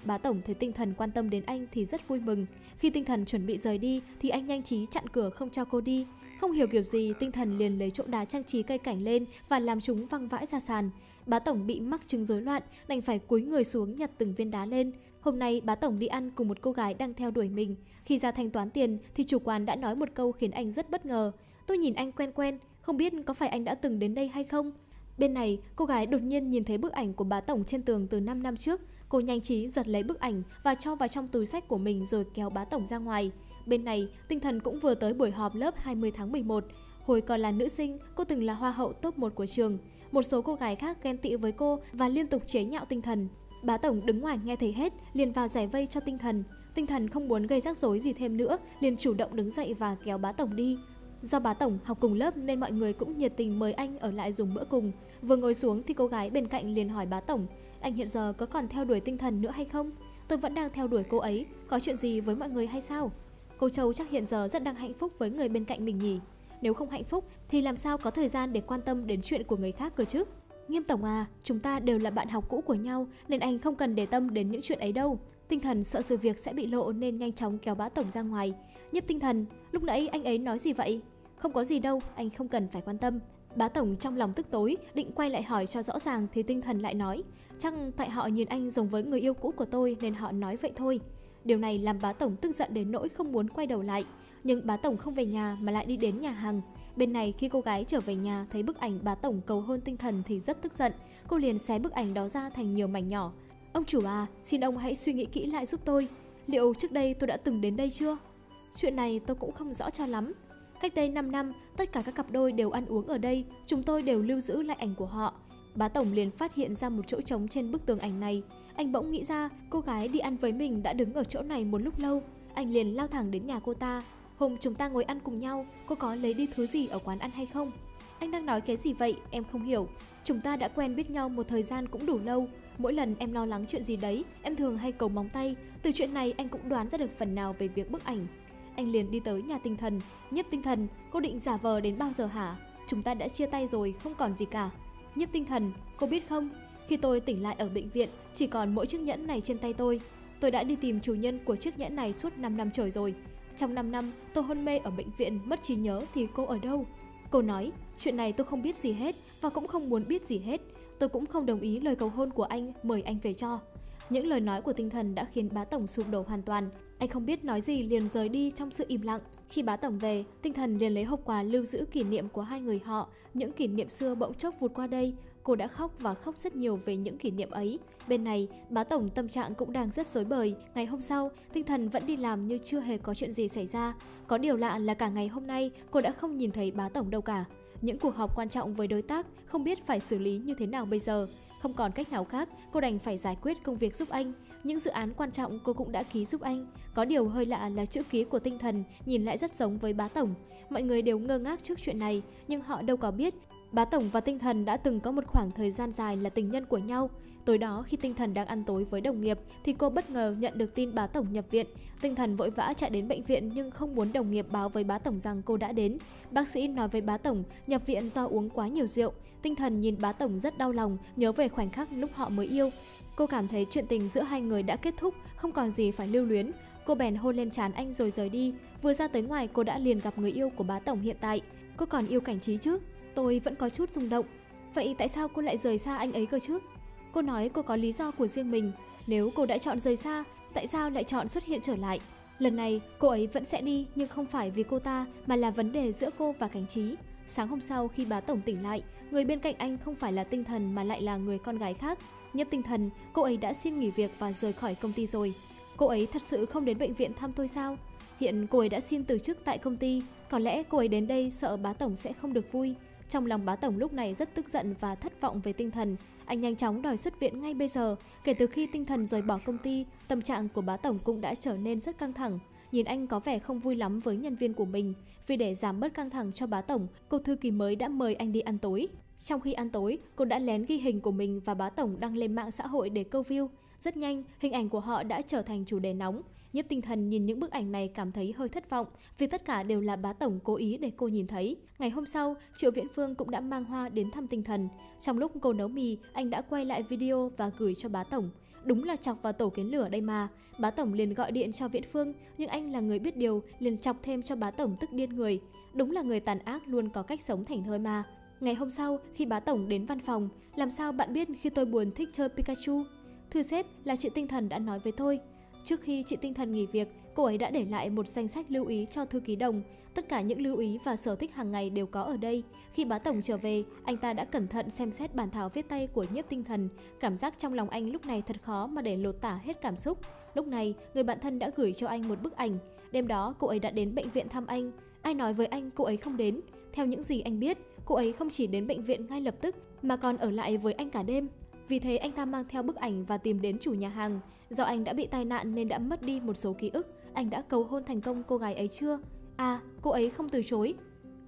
Bá tổng thấy Tinh Thần quan tâm đến anh thì rất vui mừng. Khi Tinh Thần chuẩn bị rời đi thì anh nhanh trí chặn cửa không cho cô đi. Không hiểu kiểu gì, Tinh Thần liền lấy chỗ đá trang trí cây cảnh lên và làm chúng văng vãi ra sàn. Bá tổng bị mắc chứng rối loạn, đành phải cúi người xuống nhặt từng viên đá lên. Hôm nay bá tổng đi ăn cùng một cô gái đang theo đuổi mình. Khi ra thanh toán tiền thì chủ quán đã nói một câu khiến anh rất bất ngờ. Tôi nhìn anh quen quen, không biết có phải anh đã từng đến đây hay không? Bên này, cô gái đột nhiên nhìn thấy bức ảnh của bá tổng trên tường từ 5 năm trước. Cô nhanh trí giật lấy bức ảnh và cho vào trong túi xách của mình rồi kéo bá tổng ra ngoài. Bên này, Tinh Thần cũng vừa tới buổi họp lớp 20 tháng 11. Hồi còn là nữ sinh, cô từng là hoa hậu top 1 của trường. Một số cô gái khác ghen tị với cô và liên tục chế nhạo Tinh Thần. Bá tổng đứng ngoài nghe thấy hết, liền vào giải vây cho Tinh Thần. Tinh Thần không muốn gây rắc rối gì thêm nữa, liền chủ động đứng dậy và kéo bá tổng đi. Do bá tổng học cùng lớp nên mọi người cũng nhiệt tình mời anh ở lại dùng bữa cùng. Vừa ngồi xuống thì cô gái bên cạnh liền hỏi bá tổng, anh hiện giờ có còn theo đuổi Tinh Thần nữa hay không? Tôi vẫn đang theo đuổi cô ấy, có chuyện gì với mọi người hay sao? Cô Châu chắc hiện giờ rất đang hạnh phúc với người bên cạnh mình nhỉ? Nếu không hạnh phúc thì làm sao có thời gian để quan tâm đến chuyện của người khác cơ chứ? Nghiêm tổng à, chúng ta đều là bạn học cũ của nhau nên anh không cần để tâm đến những chuyện ấy đâu. Tinh Thần sợ sự việc sẽ bị lộ nên nhanh chóng kéo bá tổng ra ngoài. Nhiếp Tinh Thần, lúc nãy anh ấy nói gì vậy? Không có gì đâu, anh không cần phải quan tâm. Bá tổng trong lòng tức tối, định quay lại hỏi cho rõ ràng thì Tinh Thần lại nói, chắc tại họ nhìn anh giống với người yêu cũ của tôi nên họ nói vậy thôi. Điều này làm bá tổng tức giận đến nỗi không muốn quay đầu lại. Nhưng bá tổng không về nhà mà lại đi đến nhà hàng. Bên này khi cô gái trở về nhà thấy bức ảnh bá tổng cầu hôn Tinh Thần thì rất tức giận. Cô liền xé bức ảnh đó ra thành nhiều mảnh nhỏ. Ông chủ à, xin ông hãy suy nghĩ kỹ lại giúp tôi. Liệu trước đây tôi đã từng đến đây chưa? Chuyện này tôi cũng không rõ cho lắm. Cách đây 5 năm, tất cả các cặp đôi đều ăn uống ở đây, chúng tôi đều lưu giữ lại ảnh của họ. Bá tổng liền phát hiện ra một chỗ trống trên bức tường ảnh này. Anh bỗng nghĩ ra cô gái đi ăn với mình đã đứng ở chỗ này một lúc lâu. Anh liền lao thẳng đến nhà cô ta. Hôm chúng ta ngồi ăn cùng nhau, cô có lấy đi thứ gì ở quán ăn hay không? Anh đang nói cái gì vậy? Em không hiểu. Chúng ta đã quen biết nhau một thời gian cũng đủ lâu. Mỗi lần em lo lắng chuyện gì đấy, em thường hay cầu móng tay. Từ chuyện này anh cũng đoán ra được phần nào về việc bức ảnh. Anh liền đi tới nhà Tinh Thần. Nhiếp Tinh Thần, cô định giả vờ đến bao giờ hả? Chúng ta đã chia tay rồi, không còn gì cả. Nhiếp Tinh Thần, cô biết không? Khi tôi tỉnh lại ở bệnh viện, chỉ còn mỗi chiếc nhẫn này trên tay tôi. Tôi đã đi tìm chủ nhân của chiếc nhẫn này suốt 5 năm trời rồi. Trong 5 năm, tôi hôn mê ở bệnh viện, mất trí nhớ thì cô ở đâu? Cô nói, chuyện này tôi không biết gì hết và cũng không muốn biết gì hết. Tôi cũng không đồng ý lời cầu hôn của anh, mời anh về cho. Những lời nói của Tinh Thần đã khiến bá tổng sụp đổ hoàn toàn. Anh không biết nói gì liền rời đi trong sự im lặng. Khi bá tổng về, Tinh Thần liền lấy hộp quà lưu giữ kỷ niệm của hai người họ. Những kỷ niệm xưa bỗng chốc vụt qua đây. Cô đã khóc và khóc rất nhiều về những kỷ niệm ấy. Bên này, bá tổng tâm trạng cũng đang rất rối bời. Ngày hôm sau, Tinh Thần vẫn đi làm như chưa hề có chuyện gì xảy ra. Có điều lạ là cả ngày hôm nay cô đã không nhìn thấy bá tổng đâu cả. Những cuộc họp quan trọng với đối tác không biết phải xử lý như thế nào bây giờ. Không còn cách nào khác, cô đành phải giải quyết công việc giúp anh. Những dự án quan trọng cô cũng đã ký giúp anh. Có điều hơi lạ là chữ ký của Tinh Thần nhìn lại rất giống với bá tổng. Mọi người đều ngơ ngác trước chuyện này, nhưng họ đâu có biết Bá Tổng và Tinh Thần đã từng có một khoảng thời gian dài là tình nhân của nhau. Tối đó khi Tinh Thần đang ăn tối với đồng nghiệp thì cô bất ngờ nhận được tin Bá Tổng nhập viện. Tinh Thần vội vã chạy đến bệnh viện nhưng không muốn đồng nghiệp báo với Bá Tổng rằng cô đã đến. Bác sĩ nói với Bá Tổng nhập viện do uống quá nhiều rượu. Tinh Thần nhìn Bá Tổng rất đau lòng, nhớ về khoảnh khắc lúc họ mới yêu. Cô cảm thấy chuyện tình giữa hai người đã kết thúc, không còn gì phải lưu luyến. Cô bèn hôn lên trán anh rồi rời đi. Vừa ra tới ngoài cô đã liền gặp người yêu của Bá Tổng hiện tại. Cô còn yêu Cảnh Trí chứ? Tôi vẫn có chút rung động. Vậy tại sao cô lại rời xa anh ấy cơ chứ? Cô nói cô có lý do của riêng mình. Nếu cô đã chọn rời xa, tại sao lại chọn xuất hiện trở lại? Lần này cô ấy vẫn sẽ đi, nhưng không phải vì cô ta mà là vấn đề giữa cô và Cảnh Trí. Sáng hôm sau khi Bá Tổng tỉnh lại, người bên cạnh anh không phải là Tinh Thần mà lại là người con gái khác. Nhiếp Tinh Thần, cô ấy đã xin nghỉ việc và rời khỏi công ty rồi. Cô ấy thật sự không đến bệnh viện thăm tôi sao? Hiện cô ấy đã xin từ chức tại công ty. Có lẽ cô ấy đến đây sợ Bá Tổng sẽ không được vui. Trong lòng Bá Tổng lúc này rất tức giận và thất vọng về Tinh Thần. Anh nhanh chóng đòi xuất viện ngay bây giờ. Kể từ khi Tinh Thần rời bỏ công ty, tâm trạng của Bá Tổng cũng đã trở nên rất căng thẳng. Nhìn anh có vẻ không vui lắm với nhân viên của mình. Vì để giảm bớt căng thẳng cho Bá Tổng, cô thư ký mới đã mời anh đi ăn tối. Trong khi ăn tối, cô đã lén ghi hình của mình và Bá Tổng đăng lên mạng xã hội để câu view. Rất nhanh, hình ảnh của họ đã trở thành chủ đề nóng. Nhiếp Tinh Thần nhìn những bức ảnh này cảm thấy hơi thất vọng vì tất cả đều là Bá Tổng cố ý để cô nhìn thấy. Ngày hôm sau, Triệu Viễn Phương cũng đã mang hoa đến thăm Tinh Thần. Trong lúc cô nấu mì, anh đã quay lại video và gửi cho Bá Tổng. Đúng là chọc vào tổ kiến lửa đây mà. Bá Tổng liền gọi điện cho Viễn Phương, nhưng anh là người biết điều, liền chọc thêm cho Bá Tổng tức điên người. Đúng là người tàn ác luôn có cách sống thảnh thơi mà. Ngày hôm sau, khi Bá Tổng đến văn phòng, làm sao bạn biết khi tôi buồn thích chơi Pikachu? Thưa sếp, là chị Tinh Thần đã nói với tôi. Trước khi chị Tinh Thần nghỉ việc, cô ấy đã để lại một danh sách lưu ý cho thư ký Đồng. Tất cả những lưu ý và sở thích hàng ngày đều có ở đây. Khi Bá Tổng trở về, anh ta đã cẩn thận xem xét bản thảo viết tay của Nhiếp Tinh Thần. Cảm giác trong lòng anh lúc này thật khó mà để lột tả hết cảm xúc. Lúc này, người bạn thân đã gửi cho anh một bức ảnh. Đêm đó, cô ấy đã đến bệnh viện thăm anh. Ai nói với anh cô ấy không đến? Theo những gì anh biết, cô ấy không chỉ đến bệnh viện ngay lập tức mà còn ở lại với anh cả đêm. Vì thế anh ta mang theo bức ảnh và tìm đến chủ nhà hàng. Do anh đã bị tai nạn nên đã mất đi một số ký ức. Anh đã cầu hôn thành công cô gái ấy chưa? À, cô ấy không từ chối.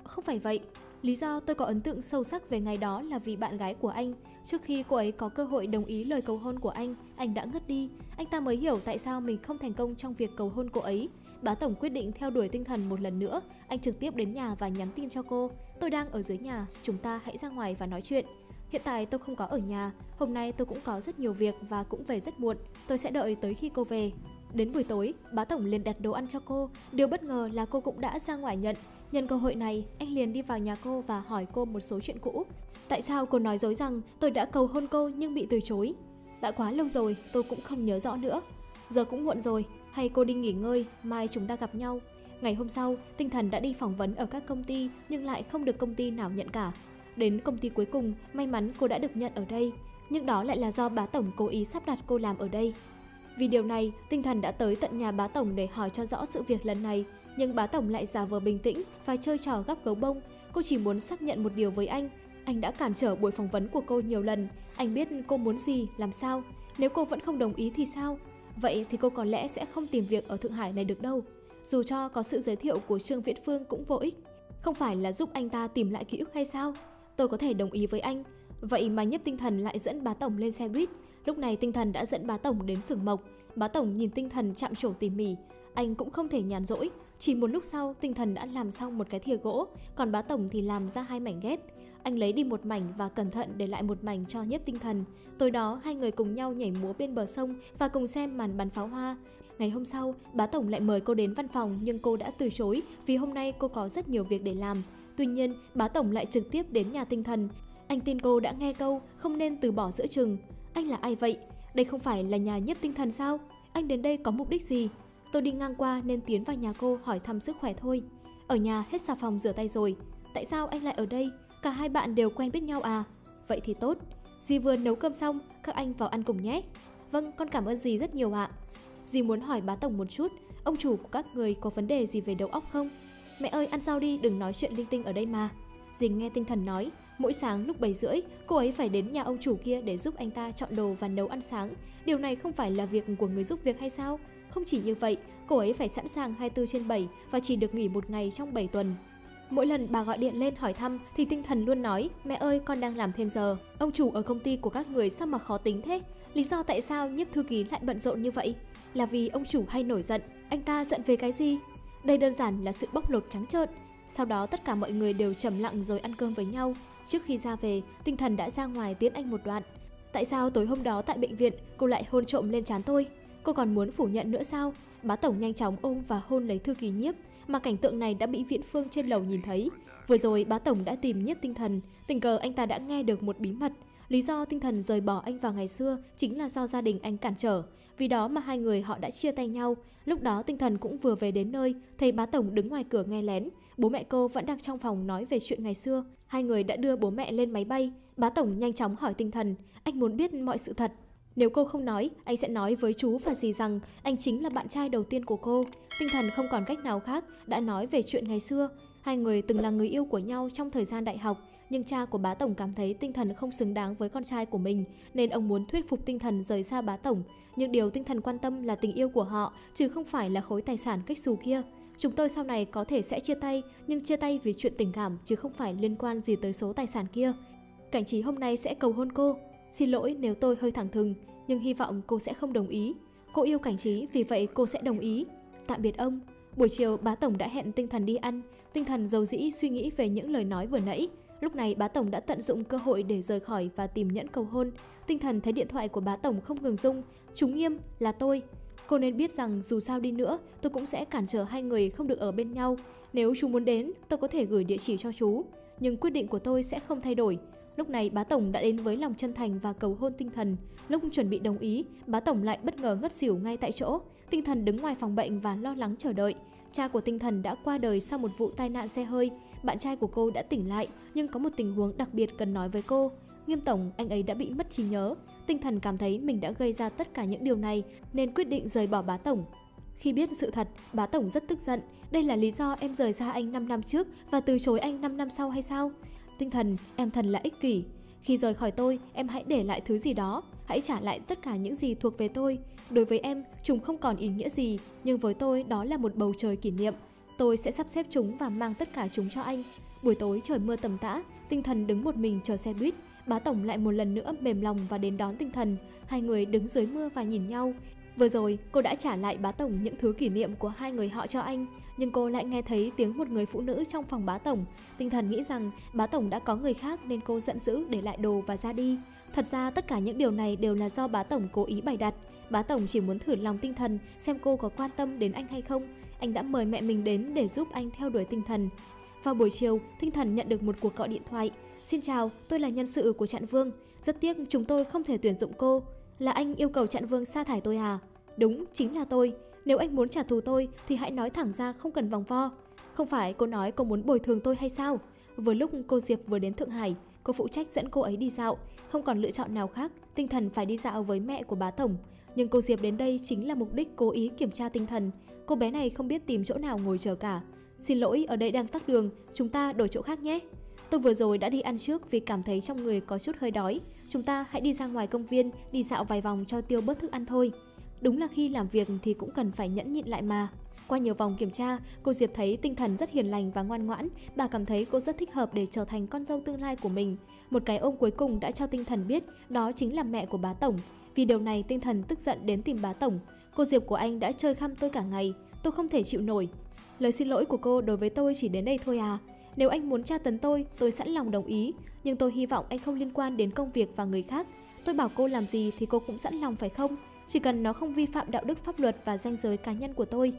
Không phải vậy. Lý do tôi có ấn tượng sâu sắc về ngày đó là vì bạn gái của anh. Trước khi cô ấy có cơ hội đồng ý lời cầu hôn của anh đã ngất đi. Anh ta mới hiểu tại sao mình không thành công trong việc cầu hôn cô ấy. Bá Tổng quyết định theo đuổi Tinh Thần một lần nữa. Anh trực tiếp đến nhà và nhắn tin cho cô. Tôi đang ở dưới nhà, chúng ta hãy ra ngoài và nói chuyện. Hiện tại tôi không có ở nhà, hôm nay tôi cũng có rất nhiều việc và cũng về rất muộn. Tôi sẽ đợi tới khi cô về. Đến buổi tối, Bá Tổng liền đặt đồ ăn cho cô. Điều bất ngờ là cô cũng đã ra ngoài nhận. Nhân cơ hội này, anh liền đi vào nhà cô và hỏi cô một số chuyện cũ. Tại sao cô nói dối rằng tôi đã cầu hôn cô nhưng bị từ chối? Đã quá lâu rồi, tôi cũng không nhớ rõ nữa. Giờ cũng muộn rồi, hay cô đi nghỉ ngơi, mai chúng ta gặp nhau. Ngày hôm sau, Tinh Thần đã đi phỏng vấn ở các công ty nhưng lại không được công ty nào nhận cả. Đến công ty cuối cùng, may mắn cô đã được nhận ở đây. Nhưng đó lại là do Bá Tổng cố ý sắp đặt cô làm ở đây. Vì điều này, Tinh Thần đã tới tận nhà Bá Tổng để hỏi cho rõ sự việc lần này. Nhưng Bá Tổng lại giả vờ bình tĩnh và chơi trò gắp gấu bông. Cô chỉ muốn xác nhận một điều với anh. Anh đã cản trở buổi phỏng vấn của cô nhiều lần. Anh biết cô muốn gì, làm sao. Nếu cô vẫn không đồng ý thì sao? Vậy thì cô có lẽ sẽ không tìm việc ở Thượng Hải này được đâu. Dù cho có sự giới thiệu của Trương Viễn Phương cũng vô ích. Không phải là giúp anh ta tìm lại ký ức hay sao? Tôi có thể đồng ý với anh. Vậy mà Nhiếp Tinh Thần lại dẫn Bá Tổng lên xe buýt. Lúc này Tinh Thần đã dẫn Bá Tổng đến xưởng mộc. Bá Tổng nhìn Tinh Thần chạm trổ tỉ mỉ. Anh cũng không thể nhàn rỗi. Chỉ một lúc sau, Tinh Thần đã làm xong một cái thìa gỗ, còn Bá Tổng thì làm ra 2 mảnh ghép. Anh lấy đi một mảnh và cẩn thận để lại một mảnh cho Nhiếp Tinh Thần. Tối đó, hai người cùng nhau nhảy múa bên bờ sông và cùng xem màn bắn pháo hoa. Ngày hôm sau, Bá Tổng lại mời cô đến văn phòng nhưng cô đã từ chối vì hôm nay cô có rất nhiều việc để làm. Tuy nhiên, Bá Tổng lại trực tiếp đến nhà Tinh Thần. Anh tin cô đã nghe câu không nên từ bỏ giữa chừng. Anh là ai vậy? Đây không phải là nhà Nhiếp Tinh Thần sao? Anh đến đây có mục đích gì? Tôi đi ngang qua nên tiến vào nhà cô hỏi thăm sức khỏe thôi. Ở nhà hết xà phòng rửa tay rồi. Tại sao anh lại ở đây? Cả hai bạn đều quen biết nhau à? Vậy thì tốt. Dì vừa nấu cơm xong, các anh vào ăn cùng nhé. Vâng, con cảm ơn dì rất nhiều ạ. Dì muốn hỏi Bá Tổng một chút, ông chủ của các người có vấn đề gì về đầu óc không? Mẹ ơi, ăn sau đi, đừng nói chuyện linh tinh ở đây mà. Dì nghe Tinh Thần nói, mỗi sáng lúc 7:30, cô ấy phải đến nhà ông chủ kia để giúp anh ta chọn đồ và nấu ăn sáng. Điều này không phải là việc của người giúp việc hay sao? Không chỉ như vậy, cô ấy phải sẵn sàng 24/7 và chỉ được nghỉ một ngày trong 7 tuần. Mỗi lần bà gọi điện lên hỏi thăm thì tinh thần luôn nói, mẹ ơi con đang làm thêm giờ. Ông chủ ở công ty của các người sao mà khó tính thế? Lý do tại sao Nhiếp thư ký lại bận rộn như vậy? Là vì ông chủ hay nổi giận, anh ta giận về cái gì? Đây đơn giản là sự bóc lột trắng trợn. Sau đó tất cả mọi người đều trầm lặng rồi ăn cơm với nhau. Trước khi ra về, tinh thần đã ra ngoài tiễn anh một đoạn. Tại sao tối hôm đó tại bệnh viện cô lại hôn trộm lên trán tôi? Cô còn muốn phủ nhận nữa sao? Bá tổng nhanh chóng ôm và hôn lấy thư ký Nhiếp, mà cảnh tượng này đã bị Viễn Phương trên lầu nhìn thấy. Vừa rồi bá tổng đã tìm Nhiếp tinh thần, tình cờ anh ta đã nghe được một bí mật. Lý do tinh thần rời bỏ anh vào ngày xưa chính là do gia đình anh cản trở. Vì đó mà hai người họ đã chia tay nhau. Lúc đó tinh thần cũng vừa về đến nơi, thấy bá tổng đứng ngoài cửa nghe lén. Bố mẹ cô vẫn đang trong phòng nói về chuyện ngày xưa. Hai người đã đưa bố mẹ lên máy bay. Bá tổng nhanh chóng hỏi tinh thần, anh muốn biết mọi sự thật. Nếu cô không nói, anh sẽ nói với chú và dì rằng anh chính là bạn trai đầu tiên của cô. Tinh thần không còn cách nào khác, đã nói về chuyện ngày xưa. Hai người từng là người yêu của nhau trong thời gian đại học, nhưng cha của bá tổng cảm thấy tinh thần không xứng đáng với con trai của mình, nên ông muốn thuyết phục tinh thần rời xa bá tổng. Nhưng điều tinh thần quan tâm là tình yêu của họ, chứ không phải là khối tài sản cách xù kia. Chúng tôi sau này có thể sẽ chia tay, nhưng chia tay vì chuyện tình cảm chứ không phải liên quan gì tới số tài sản kia. Cảnh Trí hôm nay sẽ cầu hôn cô. Xin lỗi nếu tôi hơi thẳng thừng, nhưng hy vọng cô sẽ không đồng ý. Cô yêu Cảnh Trí, vì vậy cô sẽ đồng ý. Tạm biệt ông. Buổi chiều bá tổng đã hẹn tinh thần đi ăn. Tinh thần rầu rĩ suy nghĩ về những lời nói vừa nãy. Lúc này bá tổng đã tận dụng cơ hội để rời khỏi và tìm nhẫn cầu hôn. Tinh thần thấy điện thoại của bá tổng không ngừng rung. Chú Nghiêm, là tôi. Cô nên biết rằng dù sao đi nữa, tôi cũng sẽ cản trở hai người không được ở bên nhau. Nếu chú muốn đến, tôi có thể gửi địa chỉ cho chú. Nhưng quyết định của tôi sẽ không thay đổi. Lúc này bá tổng đã đến với lòng chân thành và cầu hôn tinh thần. Lúc chuẩn bị đồng ý, bá tổng lại bất ngờ ngất xỉu ngay tại chỗ. Tinh thần đứng ngoài phòng bệnh và lo lắng chờ đợi. Cha của tinh thần đã qua đời sau một vụ tai nạn xe hơi. Bạn trai của cô đã tỉnh lại, nhưng có một tình huống đặc biệt cần nói với cô. Nghiêm tổng, anh ấy đã bị mất trí nhớ. Tinh thần cảm thấy mình đã gây ra tất cả những điều này nên quyết định rời bỏ bá tổng. Khi biết sự thật, bá tổng rất tức giận. Đây là lý do em rời xa anh 5 năm trước và từ chối anh 5 năm sau hay sao? Tinh thần, em thật là ích kỷ. Khi rời khỏi tôi, em hãy để lại thứ gì đó. Hãy trả lại tất cả những gì thuộc về tôi. Đối với em, chúng không còn ý nghĩa gì, nhưng với tôi đó là một bầu trời kỷ niệm. Tôi sẽ sắp xếp chúng và mang tất cả chúng cho anh. Buổi tối trời mưa tầm tã, tinh thần đứng một mình chờ xe buýt. Bá tổng lại một lần nữa mềm lòng và đến đón tinh thần. Hai người đứng dưới mưa và nhìn nhau. Vừa rồi, cô đã trả lại bá tổng những thứ kỷ niệm của hai người họ cho anh, nhưng cô lại nghe thấy tiếng một người phụ nữ trong phòng bá tổng. Tinh thần nghĩ rằng bá tổng đã có người khác nên cô giận dữ để lại đồ và ra đi. Thật ra tất cả những điều này đều là do bá tổng cố ý bày đặt. Bá tổng chỉ muốn thử lòng tinh thần xem cô có quan tâm đến anh hay không. Anh đã mời mẹ mình đến để giúp anh theo đuổi tinh thần. Vào buổi chiều, tinh thần nhận được một cuộc gọi điện thoại. Xin chào, tôi là nhân sự của Trạng Vương. Rất tiếc chúng tôi không thể tuyển dụng cô. Là anh yêu cầu Trạng Vương sa thải tôi à? Đúng, chính là tôi. Nếu anh muốn trả thù tôi thì hãy nói thẳng ra, không cần vòng vo. Không phải cô nói cô muốn bồi thường tôi hay sao? Vừa lúc cô Diệp vừa đến Thượng Hải, cô phụ trách dẫn cô ấy đi dạo. Không còn lựa chọn nào khác, tinh thần phải đi dạo với mẹ của bá tổng. Nhưng cô Diệp đến đây chính là mục đích cố ý kiểm tra tinh thần. Cô bé này không biết tìm chỗ nào ngồi chờ cả. Xin lỗi, ở đây đang tắc đường, chúng ta đổi chỗ khác nhé. Tôi vừa rồi đã đi ăn trước vì cảm thấy trong người có chút hơi đói. Chúng ta hãy đi ra ngoài công viên, đi dạo vài vòng cho tiêu bớt thức ăn thôi. Đúng là khi làm việc thì cũng cần phải nhẫn nhịn lại mà. Qua nhiều vòng kiểm tra, cô Diệp thấy tinh thần rất hiền lành và ngoan ngoãn. Bà cảm thấy cô rất thích hợp để trở thành con dâu tương lai của mình. Một cái ôm cuối cùng đã cho tinh thần biết đó chính là mẹ của bá tổng. Vì điều này tinh thần tức giận đến tìm bá tổng. Cô Diệp của anh đã chơi khăm tôi cả ngày, tôi không thể chịu nổi. Lời xin lỗi của cô đối với tôi chỉ đến đây thôi à? Nếu anh muốn tra tấn tôi sẵn lòng đồng ý. Nhưng tôi hy vọng anh không liên quan đến công việc và người khác. Tôi bảo cô làm gì thì cô cũng sẵn lòng phải không? Chỉ cần nó không vi phạm đạo đức pháp luật và ranh giới cá nhân của tôi.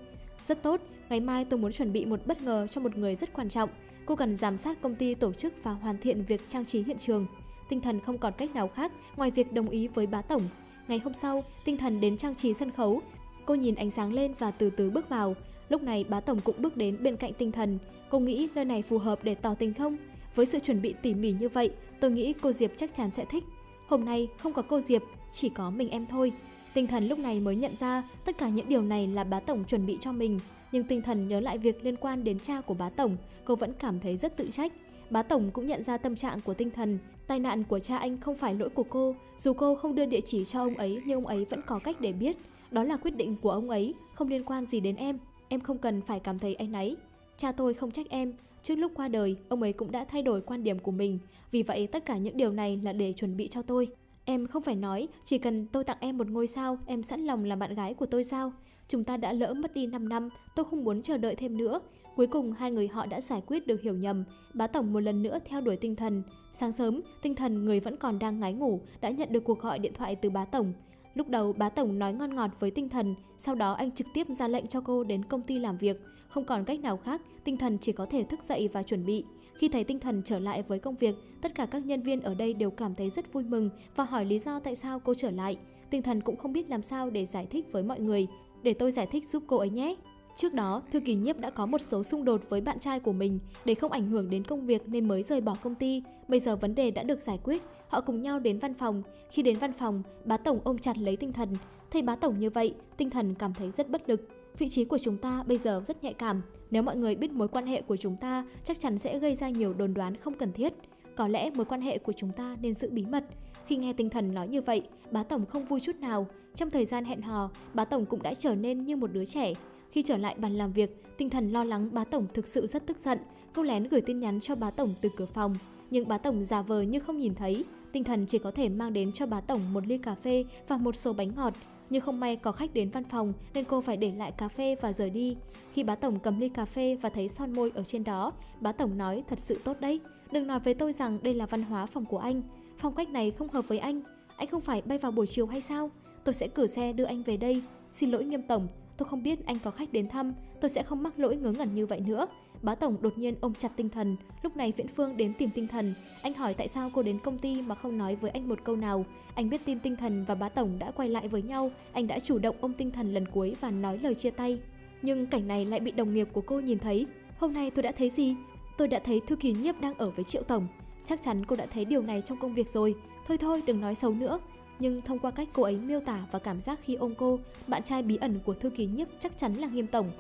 Rất tốt, ngày mai tôi muốn chuẩn bị một bất ngờ cho một người rất quan trọng. Cô cần giám sát công ty tổ chức và hoàn thiện việc trang trí hiện trường. Tinh thần không còn cách nào khác ngoài việc đồng ý với bá tổng. Ngày hôm sau, tinh thần đến trang trí sân khấu. Cô nhìn ánh sáng lên và từ từ bước vào. Lúc này bá tổng cũng bước đến bên cạnh tinh thần. Cô nghĩ nơi này phù hợp để tỏ tình không? Với sự chuẩn bị tỉ mỉ như vậy, tôi nghĩ cô Diệp chắc chắn sẽ thích. Hôm nay không có cô Diệp, chỉ có mình em thôi. Tinh thần lúc này mới nhận ra tất cả những điều này là bá tổng chuẩn bị cho mình. Nhưng tinh thần nhớ lại việc liên quan đến cha của bá tổng, cô vẫn cảm thấy rất tự trách. Bá tổng cũng nhận ra tâm trạng của tinh thần. Tai nạn của cha anh không phải lỗi của cô. Dù cô không đưa địa chỉ cho ông ấy, nhưng ông ấy vẫn có cách để biết. Đó là quyết định của ông ấy, không liên quan gì đến em. Em không cần phải cảm thấy áy náy. Cha tôi không trách em. Trước lúc qua đời, ông ấy cũng đã thay đổi quan điểm của mình. Vì vậy tất cả những điều này là để chuẩn bị cho tôi. Em không phải nói chỉ cần tôi tặng em một ngôi sao, em sẵn lòng làm bạn gái của tôi sao? Chúng ta đã lỡ mất đi 5 năm, tôi không muốn chờ đợi thêm nữa. Cuối cùng hai người họ đã giải quyết được hiểu nhầm. Bá tổng một lần nữa theo đuổi Tinh Thần. Sáng sớm, Tinh Thần người vẫn còn đang ngái ngủ đã nhận được cuộc gọi điện thoại từ bá tổng. Lúc đầu bá tổng nói ngon ngọt với Tinh Thần, sau đó anh trực tiếp ra lệnh cho cô đến công ty làm việc. Không còn cách nào khác, Tinh Thần chỉ có thể thức dậy và chuẩn bị. Khi thấy Tinh Thần trở lại với công việc, tất cả các nhân viên ở đây đều cảm thấy rất vui mừng và hỏi lý do tại sao cô trở lại. Tinh Thần cũng không biết làm sao để giải thích với mọi người. Để tôi giải thích giúp cô ấy nhé. Trước đó, Thư ký Nhiếp đã có một số xung đột với bạn trai của mình để không ảnh hưởng đến công việc nên mới rời bỏ công ty. Bây giờ vấn đề đã được giải quyết, họ cùng nhau đến văn phòng. Khi đến văn phòng, bá tổng ôm chặt lấy Tinh Thần. Thấy bá tổng như vậy, Tinh Thần cảm thấy rất bất lực. Vị trí của chúng ta bây giờ rất nhạy cảm. Nếu mọi người biết mối quan hệ của chúng ta, chắc chắn sẽ gây ra nhiều đồn đoán không cần thiết. Có lẽ mối quan hệ của chúng ta nên giữ bí mật. Khi nghe Tinh Thần nói như vậy, bá tổng không vui chút nào. Trong thời gian hẹn hò, bá tổng cũng đã trở nên như một đứa trẻ. Khi trở lại bàn làm việc, Tinh Thần lo lắng bá tổng thực sự rất tức giận. Cô lén gửi tin nhắn cho bá tổng từ cửa phòng, nhưng bá tổng giả vờ như không nhìn thấy. Tinh Thần chỉ có thể mang đến cho bá tổng một ly cà phê và một số bánh ngọt. Nhưng không may có khách đến văn phòng nên cô phải để lại cà phê và rời đi. Khi bá tổng cầm ly cà phê và thấy son môi ở trên đó, bá tổng nói thật sự tốt đấy. Đừng nói với tôi rằng đây là văn hóa phòng của anh. Phong cách này không hợp với anh. Anh không phải bay vào buổi chiều hay sao? Tôi sẽ cử xe đưa anh về đây. Xin lỗi Nghiêm tổng, tôi không biết anh có khách đến thăm. Tôi sẽ không mắc lỗi ngớ ngẩn như vậy nữa. Bá tổng đột nhiên ôm chặt Tinh Thần. Lúc này Viễn Phương đến tìm Tinh Thần. Anh hỏi tại sao cô đến công ty mà không nói với anh một câu nào. Anh biết tin Tinh Thần và bá tổng đã quay lại với nhau. Anh đã chủ động ôm Tinh Thần lần cuối và nói lời chia tay. Nhưng cảnh này lại bị đồng nghiệp của cô nhìn thấy. Hôm nay tôi đã thấy gì? Tôi đã thấy Thư ký Nhiếp đang ở với Triệu tổng. Chắc chắn cô đã thấy điều này trong công việc rồi. Thôi đừng nói xấu nữa. Nhưng thông qua cách cô ấy miêu tả và cảm giác khi ôm cô, bạn trai bí ẩn của Thư ký Nhiếp chắc chắn là Nghiêm tổng.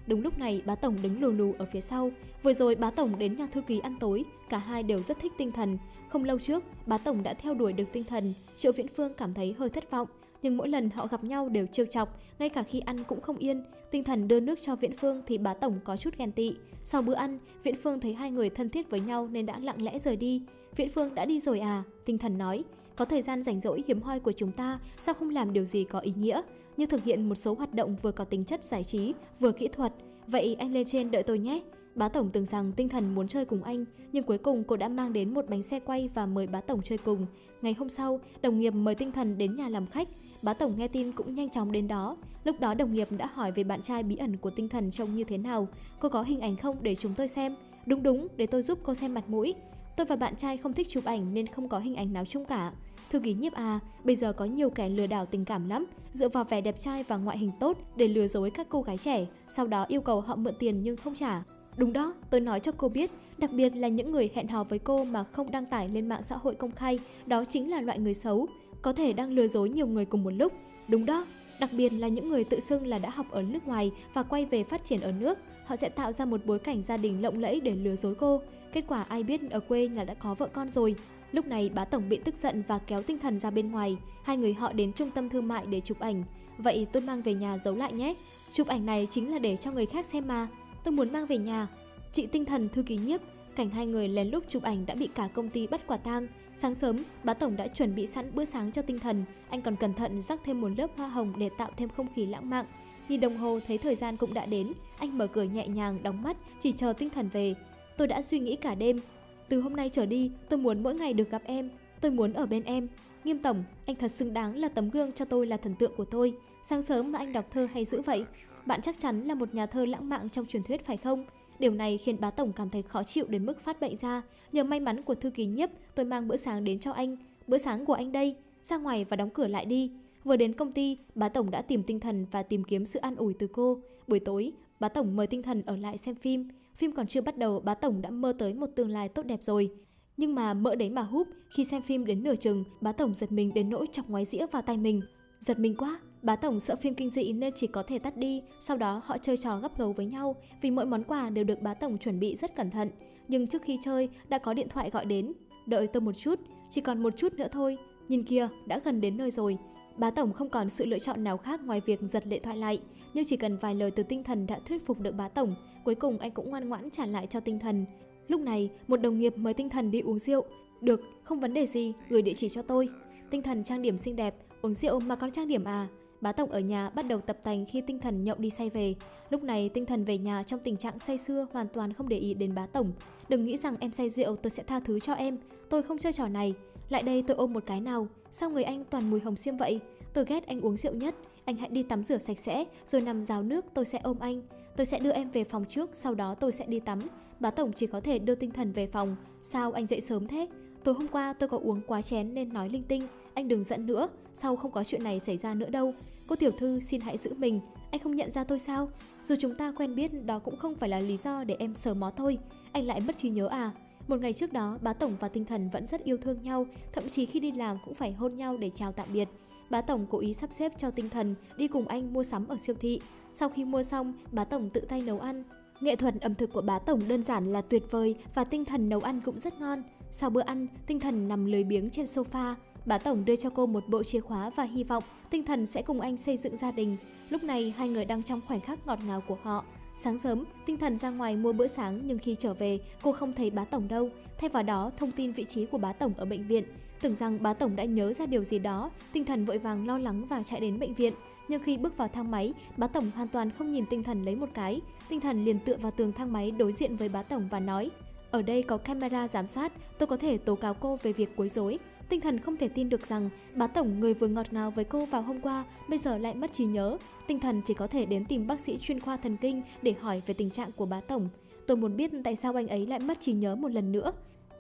Đúng lúc này bá tổng đứng lù lù ở phía sau. Vừa rồi bá tổng đến nhà thư ký ăn tối, cả hai đều rất thích Tinh Thần. Không lâu trước, bá tổng đã theo đuổi được Tinh Thần. Triệu Viễn Phương cảm thấy hơi thất vọng, nhưng mỗi lần họ gặp nhau đều trêu chọc, ngay cả khi ăn cũng không yên. Tinh Thần đưa nước cho Viễn Phương thì bá tổng có chút ghen tị. Sau bữa ăn, Viễn Phương thấy hai người thân thiết với nhau nên đã lặng lẽ rời đi. Viễn Phương đã đi rồi à? Tinh Thần nói, có thời gian rảnh rỗi hiếm hoi của chúng ta, sao không làm điều gì có ý nghĩa, như thực hiện một số hoạt động vừa có tính chất giải trí, vừa kỹ thuật. Vậy anh lên trên đợi tôi nhé. Bá tổng tưởng rằng Tinh Thần muốn chơi cùng anh, nhưng cuối cùng cô đã mang đến một bánh xe quay và mời bá tổng chơi cùng. Ngày hôm sau, đồng nghiệp mời Tinh Thần đến nhà làm khách. Bá tổng nghe tin cũng nhanh chóng đến đó. Lúc đó đồng nghiệp đã hỏi về bạn trai bí ẩn của Tinh Thần trông như thế nào. Cô có hình ảnh không để chúng tôi xem? Đúng, để tôi giúp cô xem mặt mũi. Tôi và bạn trai không thích chụp ảnh nên không có hình ảnh nào chung cả. Thư ký Nhiếp à, bây giờ có nhiều kẻ lừa đảo tình cảm lắm, dựa vào vẻ đẹp trai và ngoại hình tốt để lừa dối các cô gái trẻ, sau đó yêu cầu họ mượn tiền nhưng không trả. Đúng đó, tôi nói cho cô biết, đặc biệt là những người hẹn hò với cô mà không đăng tải lên mạng xã hội công khai, đó chính là loại người xấu, có thể đang lừa dối nhiều người cùng một lúc. Đúng đó, đặc biệt là những người tự xưng là đã học ở nước ngoài và quay về phát triển ở nước, họ sẽ tạo ra một bối cảnh gia đình lộng lẫy để lừa dối cô. Kết quả ai biết ở quê là đã có vợ con rồi. Lúc này bá tổng bị tức giận và kéo Tinh Thần ra bên ngoài. Hai người họ đến trung tâm thương mại để chụp ảnh. Vậy tôi mang về nhà giấu lại nhé. Chụp ảnh này chính là để cho người khác xem mà. Tôi muốn mang về nhà. Chị Tinh Thần, thư ký Nhiếp. Cảnh hai người lén lút chụp ảnh đã bị cả công ty bắt quả tang. Sáng sớm, bá tổng đã chuẩn bị sẵn bữa sáng cho Tinh Thần. Anh còn cẩn thận rắc thêm một lớp hoa hồng để tạo thêm không khí lãng mạn. Nhìn đồng hồ thấy thời gian cũng đã đến. Anh mở cửa nhẹ nhàng, đóng mắt, chỉ chờ Tinh Thần về. Tôi đã suy nghĩ cả đêm. Từ hôm nay trở đi, tôi muốn mỗi ngày được gặp em. Tôi muốn ở bên em. Nghiêm tổng, anh thật xứng đáng là tấm gương cho tôi, là thần tượng của tôi. Sáng sớm mà anh đọc thơ hay dữ vậy. Bạn chắc chắn là một nhà thơ lãng mạn trong truyền thuyết phải không? Điều này khiến bá tổng cảm thấy khó chịu đến mức phát bệnh ra. Nhờ may mắn của thư ký Nhiếp, tôi mang bữa sáng đến cho anh. Bữa sáng của anh đây. Ra ngoài và đóng cửa lại đi. Vừa đến công ty, bá tổng đã tìm Tinh Thần và tìm kiếm sự an ủi từ cô. Buổi tối, bá tổng mời Tinh Thần ở lại xem phim. Phim còn chưa bắt đầu, bá tổng đã mơ tới một tương lai tốt đẹp rồi. Nhưng mà mỡ đấy mà húp, khi xem phim đến nửa chừng, bá tổng giật mình đến nỗi chọc ngoái dĩa vào tai mình. Giật mình quá, bá tổng sợ phim kinh dị nên chỉ có thể tắt đi. Sau đó họ chơi trò gắp gấu với nhau, vì mỗi món quà đều được bá tổng chuẩn bị rất cẩn thận. Nhưng trước khi chơi, đã có điện thoại gọi đến. Đợi tôi một chút, chỉ còn một chút nữa thôi. Nhìn kìa, đã gần đến nơi rồi. Bá tổng không còn sự lựa chọn nào khác ngoài việc giật điện thoại lại, nhưng chỉ cần vài lời từ tinh thần đã thuyết phục được bá tổng, cuối cùng anh cũng ngoan ngoãn trả lại cho tinh thần. Lúc này, một đồng nghiệp mời tinh thần đi uống rượu. Được, không vấn đề gì, gửi địa chỉ cho tôi. Tinh thần trang điểm xinh đẹp, uống rượu mà còn trang điểm à? Bá tổng ở nhà bắt đầu tập tành khi tinh thần nhậu đi say về. Lúc này tinh thần về nhà trong tình trạng say sưa, hoàn toàn không để ý đến bá tổng. Đừng nghĩ rằng em say rượu tôi sẽ tha thứ cho em, tôi không chơi trò này. Lại đây tôi ôm một cái nào, sao người anh toàn mùi hồng xiêm vậy? Tôi ghét anh uống rượu nhất, anh hãy đi tắm rửa sạch sẽ, rồi nằm ráo nước tôi sẽ ôm anh. Tôi sẽ đưa em về phòng trước, sau đó tôi sẽ đi tắm. Bá tổng chỉ có thể đưa tinh thần về phòng. Sao anh dậy sớm thế? Tối hôm qua tôi có uống quá chén nên nói linh tinh, anh đừng giận nữa, sau không có chuyện này xảy ra nữa đâu. Cô tiểu thư xin hãy giữ mình, anh không nhận ra tôi sao? Dù chúng ta quen biết đó cũng không phải là lý do để em sờ mó thôi. Anh lại mất trí nhớ à? Một ngày trước đó, bá tổng và tinh thần vẫn rất yêu thương nhau, thậm chí khi đi làm cũng phải hôn nhau để chào tạm biệt. Bá tổng cố ý sắp xếp cho tinh thần đi cùng anh mua sắm ở siêu thị. Sau khi mua xong, bá tổng tự tay nấu ăn. Nghệ thuật ẩm thực của bá tổng đơn giản là tuyệt vời và tinh thần nấu ăn cũng rất ngon. Sau bữa ăn, tinh thần nằm lười biếng trên sofa. Bá tổng đưa cho cô một bộ chìa khóa và hy vọng tinh thần sẽ cùng anh xây dựng gia đình. Lúc này hai người đang trong khoảnh khắc ngọt ngào của họ. Sáng sớm, tinh thần ra ngoài mua bữa sáng nhưng khi trở về, cô không thấy bá tổng đâu. Thay vào đó, thông tin vị trí của bá tổng ở bệnh viện. Tưởng rằng bá tổng đã nhớ ra điều gì đó, tinh thần vội vàng lo lắng và chạy đến bệnh viện. Nhưng khi bước vào thang máy, bá tổng hoàn toàn không nhìn tinh thần lấy một cái. Tinh thần liền tựa vào tường thang máy đối diện với bá tổng và nói: ở đây có camera giám sát, tôi có thể tố cáo cô về việc quấy rối. Tinh thần không thể tin được rằng bá tổng, người vừa ngọt ngào với cô vào hôm qua, bây giờ lại mất trí nhớ. Tinh thần chỉ có thể đến tìm bác sĩ chuyên khoa thần kinh để hỏi về tình trạng của bá tổng. Tôi muốn biết tại sao anh ấy lại mất trí nhớ một lần nữa.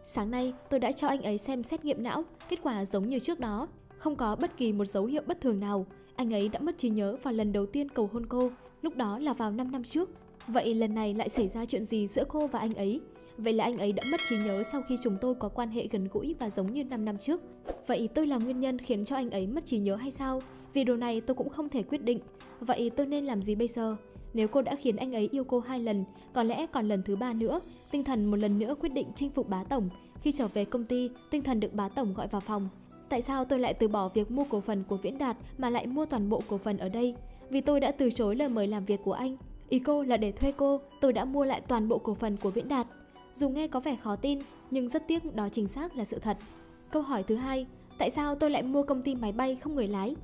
Sáng nay, tôi đã cho anh ấy xem xét nghiệm não, kết quả giống như trước đó. Không có bất kỳ một dấu hiệu bất thường nào. Anh ấy đã mất trí nhớ vào lần đầu tiên cầu hôn cô, lúc đó là vào 5 năm trước. Vậy lần này lại xảy ra chuyện gì giữa cô và anh ấy? Vậy là anh ấy đã mất trí nhớ sau khi chúng tôi có quan hệ gần gũi và giống như 5 năm trước. Vậy tôi là nguyên nhân khiến cho anh ấy mất trí nhớ hay sao? Vì điều này tôi cũng không thể quyết định. Vậy tôi nên làm gì bây giờ? Nếu cô đã khiến anh ấy yêu cô 2 lần, có lẽ còn lần thứ 3 nữa. Tinh thần một lần nữa quyết định chinh phục bá tổng. Khi trở về công ty, tinh thần được bá tổng gọi vào phòng. Tại sao tôi lại từ bỏ việc mua cổ phần của Viễn Đạt mà lại mua toàn bộ cổ phần ở đây? Vì tôi đã từ chối lời mời làm việc của anh. Ý cô là để thuê cô, tôi đã mua lại toàn bộ cổ phần của Viễn Đạt. Dù nghe có vẻ khó tin, nhưng rất tiếc đó chính xác là sự thật. Câu hỏi thứ hai, tại sao tôi lại mua công ty máy bay không người lái?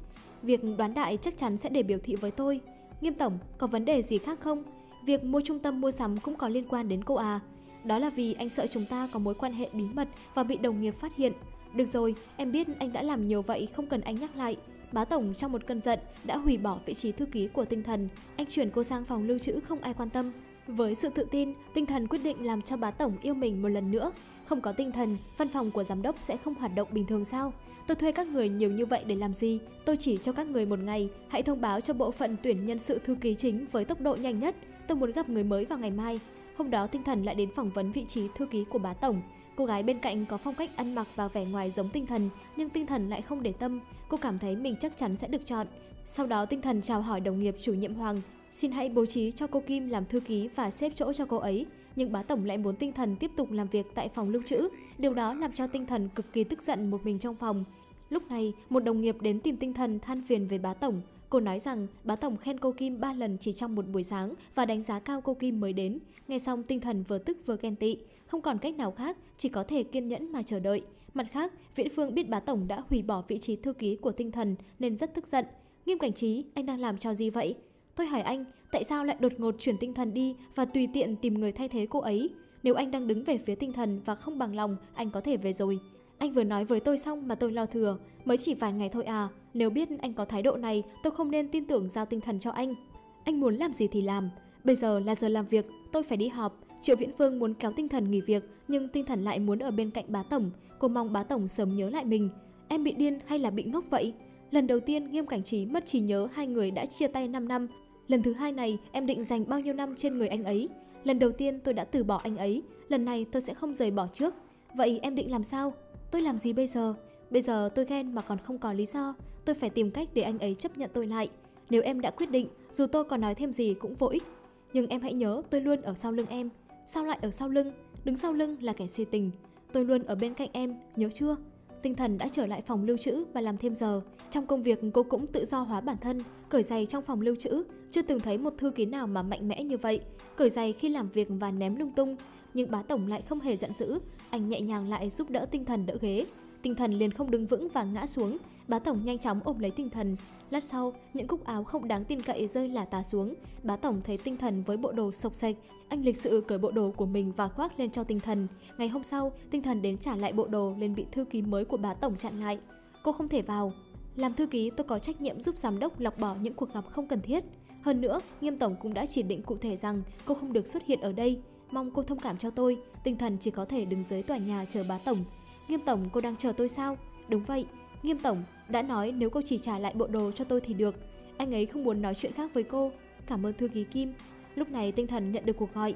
Việc đoán đại chắc chắn sẽ để biểu thị với tôi. Nghiêm tổng, có vấn đề gì khác không? Việc mua trung tâm mua sắm cũng có liên quan đến cô à? Đó là vì anh sợ chúng ta có mối quan hệ bí mật và bị đồng nghiệp phát hiện. Được rồi, em biết anh đã làm nhiều vậy, không cần anh nhắc lại. Bá tổng trong một cơn giận đã hủy bỏ vị trí thư ký của tinh thần. Anh chuyển cô sang phòng lưu trữ không ai quan tâm. Với sự tự tin, tinh thần quyết định làm cho bá tổng yêu mình một lần nữa. Không có tinh thần, văn phòng của giám đốc sẽ không hoạt động bình thường sao? Tôi thuê các người nhiều như vậy để làm gì? Tôi chỉ cho các người một ngày. Hãy thông báo cho bộ phận tuyển nhân sự thư ký chính với tốc độ nhanh nhất. Tôi muốn gặp người mới vào ngày mai. Hôm đó tinh thần lại đến phỏng vấn vị trí thư ký của bá tổng. Cô gái bên cạnh có phong cách ăn mặc và vẻ ngoài giống tinh thần, nhưng tinh thần lại không để tâm. Cô cảm thấy mình chắc chắn sẽ được chọn. Sau đó tinh thần chào hỏi đồng nghiệp chủ nhiệm Hoàng. Xin hãy bố trí cho cô Kim làm thư ký và xếp chỗ cho cô ấy. Nhưng bá tổng lại muốn tinh thần tiếp tục làm việc tại phòng lưu trữ. Điều đó làm cho tinh thần cực kỳ tức giận một mình trong phòng. Lúc này, một đồng nghiệp đến tìm tinh thần than phiền về bá tổng. Cô nói rằng bá tổng khen cô Kim 3 lần chỉ trong một buổi sáng và đánh giá cao cô Kim mới đến. Nghe xong tinh thần vừa tức vừa ghen tị. Không còn cách nào khác, chỉ có thể kiên nhẫn mà chờ đợi. Mặt khác, Viễn Phương biết bá tổng đã hủy bỏ vị trí thư ký của tinh thần nên rất tức giận. Nghiêm Cảnh Trí, anh đang làm trò gì vậy? Tôi hỏi anh, tại sao lại đột ngột chuyển tinh thần đi và tùy tiện tìm người thay thế cô ấy? Nếu anh đang đứng về phía tinh thần và không bằng lòng, anh có thể về rồi. Anh vừa nói với tôi xong mà tôi lo thừa, mới chỉ vài ngày thôi à. Nếu biết anh có thái độ này, tôi không nên tin tưởng giao tinh thần cho anh. Anh muốn làm gì thì làm. Bây giờ là giờ làm việc, tôi phải đi họp. Triệu Viễn Phương muốn kéo tinh thần nghỉ việc, nhưng tinh thần lại muốn ở bên cạnh bá tổng. Cô mong bá tổng sớm nhớ lại mình. Em bị điên hay là bị ngốc vậy? Lần đầu tiên Nghiêm Cảnh Trí mất trí nhớ hai người đã chia tay 5 năm. Lần thứ hai này em định dành bao nhiêu năm trên người anh ấy? Lần đầu tiên tôi đã từ bỏ anh ấy, lần này tôi sẽ không rời bỏ trước. Vậy em định làm sao? Tôi làm gì bây giờ? Bây giờ tôi ghen mà còn không có lý do. Tôi phải tìm cách để anh ấy chấp nhận tôi lại. Nếu em đã quyết định, dù tôi còn nói thêm gì cũng vô ích. Nhưng em hãy nhớ tôi luôn ở sau lưng em. Sao lại ở sau lưng? Đứng sau lưng là kẻ si tình. Tôi luôn ở bên cạnh em, nhớ chưa? Tinh Thần đã trở lại phòng lưu trữ và làm thêm giờ. Trong công việc, cô cũng tự do hóa bản thân, cởi giày trong phòng lưu trữ. Chưa từng thấy một thư ký nào mà mạnh mẽ như vậy, cởi giày khi làm việc và ném lung tung. Nhưng bá tổng lại không hề giận dữ, anh nhẹ nhàng lại giúp đỡ Tinh Thần đỡ ghế. Tinh Thần liền không đứng vững và ngã xuống. Bá tổng nhanh chóng ôm lấy Tinh Thần. Lát sau, những cúc áo không đáng tin cậy rơi lả tả xuống. Bá tổng thấy Tinh Thần với bộ đồ xộc xệch, anh lịch sự cởi bộ đồ của mình và khoác lên cho Tinh Thần. Ngày hôm sau, Tinh Thần đến trả lại bộ đồ liền bị thư ký mới của bá tổng chặn lại. Cô không thể vào. Làm thư ký, tôi có trách nhiệm giúp giám đốc lọc bỏ những cuộc gặp không cần thiết. Hơn nữa, Nghiêm tổng cũng đã chỉ định cụ thể rằng cô không được xuất hiện ở đây. Mong cô thông cảm cho tôi. Tinh Thần chỉ có thể đứng dưới tòa nhà chờ bá tổng. Nghiêm tổng, cô đang chờ tôi sao? Đúng vậy. Nghiêm tổng đã nói nếu cô chỉ trả lại bộ đồ cho tôi thì được. Anh ấy không muốn nói chuyện khác với cô. Cảm ơn thư ký Kim. Lúc này Tinh Thần nhận được cuộc gọi.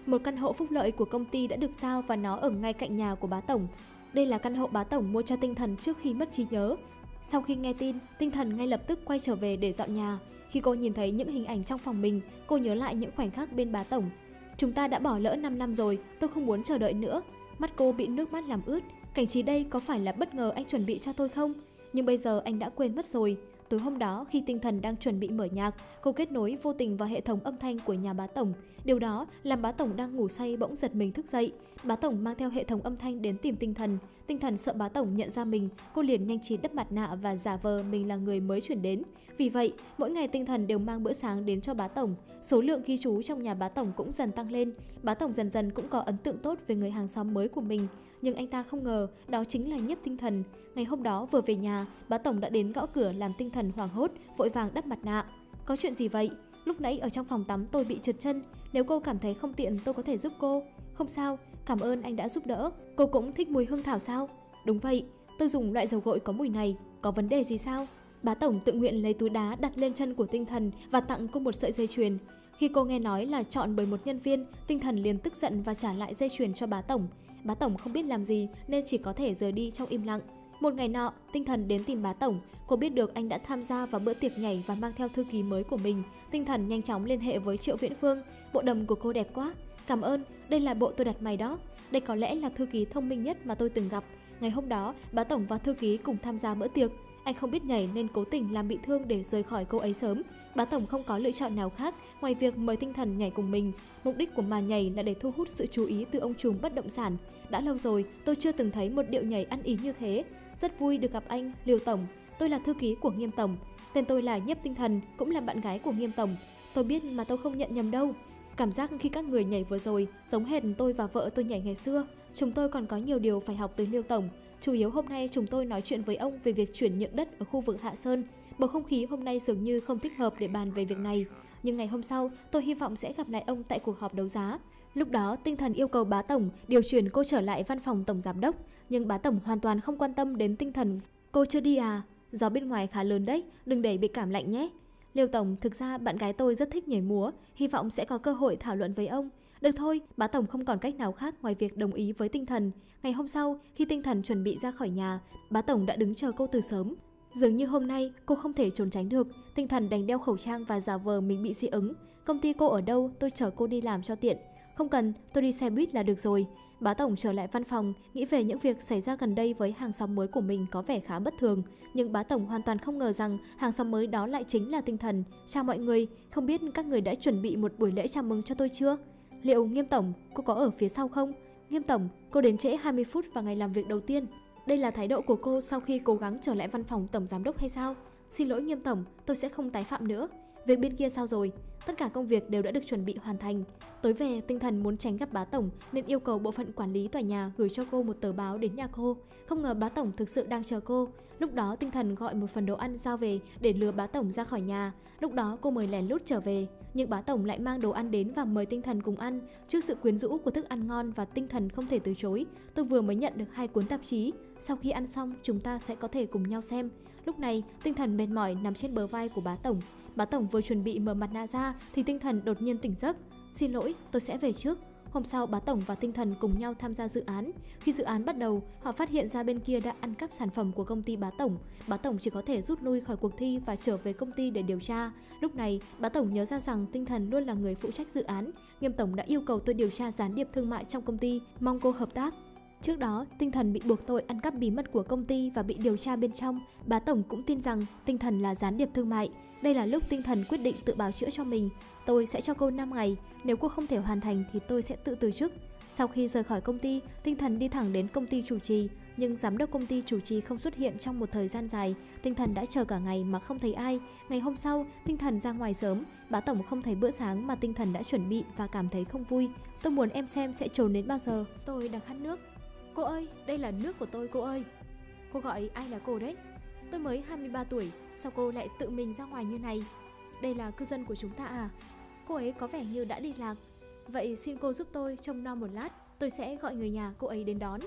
Một căn hộ phúc lợi của công ty đã được giao và nó ở ngay cạnh nhà của bá tổng. Đây là căn hộ bá tổng mua cho Tinh Thần trước khi mất trí nhớ. Sau khi nghe tin, Tinh Thần ngay lập tức quay trở về để dọn nhà. Khi cô nhìn thấy những hình ảnh trong phòng mình, cô nhớ lại những khoảnh khắc bên bá tổng. Chúng ta đã bỏ lỡ 5 năm rồi, tôi không muốn chờ đợi nữa. Mắt cô bị nước mắt làm ướt. Cảnh trí đây có phải là bất ngờ anh chuẩn bị cho tôi không? Nhưng bây giờ anh đã quên mất rồi. Tối hôm đó, khi Tinh Thần đang chuẩn bị mở nhạc, cô kết nối vô tình vào hệ thống âm thanh của nhà bá tổng. Điều đó làm bá tổng đang ngủ say bỗng giật mình thức dậy. Bá tổng mang theo hệ thống âm thanh đến tìm Tinh Thần. Tinh Thần sợ bá tổng nhận ra mình, cô liền nhanh trí đắp mặt nạ và giả vờ mình là người mới chuyển đến. Vì vậy, mỗi ngày Tinh Thần đều mang bữa sáng đến cho bá tổng. Số lượng ghi chú trong nhà bá tổng cũng dần tăng lên. Bá tổng dần dần cũng có ấn tượng tốt về người hàng xóm mới của mình. Nhưng anh ta không ngờ đó chính là Nhiếp Tinh Thần. Ngày hôm đó vừa về nhà, bá tổng đã đến gõ cửa làm Tinh Thần hoảng hốt, vội vàng đắp mặt nạ. Có chuyện gì vậy? Lúc nãy ở trong phòng tắm tôi bị trượt chân. Nếu cô cảm thấy không tiện tôi có thể giúp cô. Không sao, cảm ơn anh đã giúp đỡ. Cô cũng thích mùi hương thảo sao? Đúng vậy, tôi dùng loại dầu gội có mùi này. Có vấn đề gì sao? Bá tổng tự nguyện lấy túi đá đặt lên chân của Tinh Thần và tặng cô một sợi dây chuyền. Khi cô nghe nói là chọn bởi một nhân viên, Tinh Thần liền tức giận và trả lại dây chuyền cho bá tổng. Bá tổng không biết làm gì nên chỉ có thể rời đi trong im lặng. Một ngày nọ, Tinh Thần đến tìm bá tổng. Cô biết được anh đã tham gia vào bữa tiệc nhảy và mang theo thư ký mới của mình. Tinh Thần nhanh chóng liên hệ với Triệu Viễn Phương. Bộ đầm của cô đẹp quá. Cảm ơn, đây là bộ tôi đặt mày đó. Đây có lẽ là thư ký thông minh nhất mà tôi từng gặp. Ngày hôm đó, bá tổng và thư ký cùng tham gia bữa tiệc. Anh không biết nhảy nên cố tình làm bị thương để rời khỏi cô ấy sớm. Bá tổng không có lựa chọn nào khác ngoài việc mời Tinh Thần nhảy cùng mình. Mục đích của màn nhảy là để thu hút sự chú ý từ ông trùm bất động sản. Đã lâu rồi tôi chưa từng thấy một điệu nhảy ăn ý như thế. Rất vui được gặp anh, Liêu tổng. Tôi là thư ký của Nghiêm tổng. Tên tôi là Nhiếp Tinh Thần, cũng là bạn gái của Nghiêm tổng. Tôi biết mà tôi không nhận nhầm đâu. Cảm giác khi các người nhảy vừa rồi giống hệt tôi và vợ tôi nhảy ngày xưa. Chúng tôi còn có nhiều điều phải học từ Liêu tổng. Chủ yếu hôm nay chúng tôi nói chuyện với ông về việc chuyển nhượng đất ở khu vực Hạ Sơn. Bầu không khí hôm nay dường như không thích hợp để bàn về việc này. Nhưng ngày hôm sau, tôi hy vọng sẽ gặp lại ông tại cuộc họp đấu giá. Lúc đó, Tinh Thần yêu cầu bá tổng điều chuyển cô trở lại văn phòng tổng giám đốc. Nhưng bá tổng hoàn toàn không quan tâm đến Tinh Thần. Cô chưa đi à? Gió bên ngoài khá lớn đấy, đừng để bị cảm lạnh nhé. Liêu tổng, thực ra bạn gái tôi rất thích nhảy múa, hy vọng sẽ có cơ hội thảo luận với ông. Được thôi, bá tổng không còn cách nào khác ngoài việc đồng ý với Tinh Thần. Ngày hôm sau, khi Tinh Thần chuẩn bị ra khỏi nhà, bá tổng đã đứng chờ cô từ sớm. Dường như hôm nay cô không thể trốn tránh được, Tinh Thần đành đeo khẩu trang và giả vờ mình bị dị ứng. Công ty cô ở đâu, tôi chở cô đi làm cho tiện. Không cần, tôi đi xe buýt là được rồi. Bá tổng trở lại văn phòng, nghĩ về những việc xảy ra gần đây với hàng xóm mới của mình có vẻ khá bất thường. Nhưng bá tổng hoàn toàn không ngờ rằng hàng xóm mới đó lại chính là Tinh Thần. Chào mọi người, không biết các người đã chuẩn bị một buổi lễ chào mừng cho tôi chưa? Liệu Nghiêm tổng, cô có ở phía sau không? Nghiêm tổng, cô đến trễ 20 phút vào ngày làm việc đầu tiên. Đây là thái độ của cô sau khi cố gắng trở lại văn phòng tổng giám đốc hay sao? Xin lỗi Nghiêm tổng, tôi sẽ không tái phạm nữa. Việc bên kia sao rồi? Tất cả công việc đều đã được chuẩn bị hoàn thành. Tối về, Tinh Thần muốn tránh gặp bá tổng nên yêu cầu bộ phận quản lý tòa nhà gửi cho cô một tờ báo đến nhà cô. Không ngờ bá tổng thực sự đang chờ cô. Lúc đó Tinh Thần gọi một phần đồ ăn giao về để lừa bá tổng ra khỏi nhà. Lúc đó cô mới lén lút trở về, nhưng bá tổng lại mang đồ ăn đến và mời Tinh Thần cùng ăn. Trước sự quyến rũ của thức ăn ngon và Tinh Thần không thể từ chối, tôi vừa mới nhận được 2 cuốn tạp chí. Sau khi ăn xong, chúng ta sẽ có thể cùng nhau xem. Lúc này, Tinh Thần mệt mỏi nằm trên bờ vai của bá tổng. Bá tổng vừa chuẩn bị mở mặt nạ ra thì Tinh Thần đột nhiên tỉnh giấc. Xin lỗi, tôi sẽ về trước. Hôm sau, bá tổng và Tinh Thần cùng nhau tham gia dự án. Khi dự án bắt đầu, họ phát hiện ra bên kia đã ăn cắp sản phẩm của công ty bá tổng. Bá tổng chỉ có thể rút lui khỏi cuộc thi và trở về công ty để điều tra. Lúc này, bá tổng nhớ ra rằng Tinh Thần luôn là người phụ trách dự án. Nghiêm tổng đã yêu cầu tôi điều tra gián điệp thương mại trong công ty, mong cô hợp tác. Trước đó, Tinh Thần bị buộc tội ăn cắp bí mật của công ty và bị điều tra bên trong. Bá tổng cũng tin rằng Tinh Thần là gián điệp thương mại. Đây là lúc Tinh Thần quyết định tự bào chữa cho mình. Tôi sẽ cho cô 5 ngày, nếu cô không thể hoàn thành thì tôi sẽ tự từ chức. Sau khi rời khỏi công ty, Tinh Thần đi thẳng đến công ty chủ trì, nhưng giám đốc công ty chủ trì không xuất hiện trong một thời gian dài. Tinh Thần đã chờ cả ngày mà không thấy ai. Ngày hôm sau, Tinh Thần ra ngoài sớm, bá tổng không thấy bữa sáng mà Tinh Thần đã chuẩn bị và cảm thấy không vui. Tôi muốn em xem sẽ trốn đến bao giờ. Tôi đang khát nước. Cô ơi, đây là nước của tôi cô ơi. Cô gọi ai là cô đấy? Tôi mới 23 tuổi, sao cô lại tự mình ra ngoài như này? Đây là cư dân của chúng ta à? Cô ấy có vẻ như đã đi lạc. Vậy xin cô giúp tôi trông nom một lát, tôi sẽ gọi người nhà cô ấy đến đón.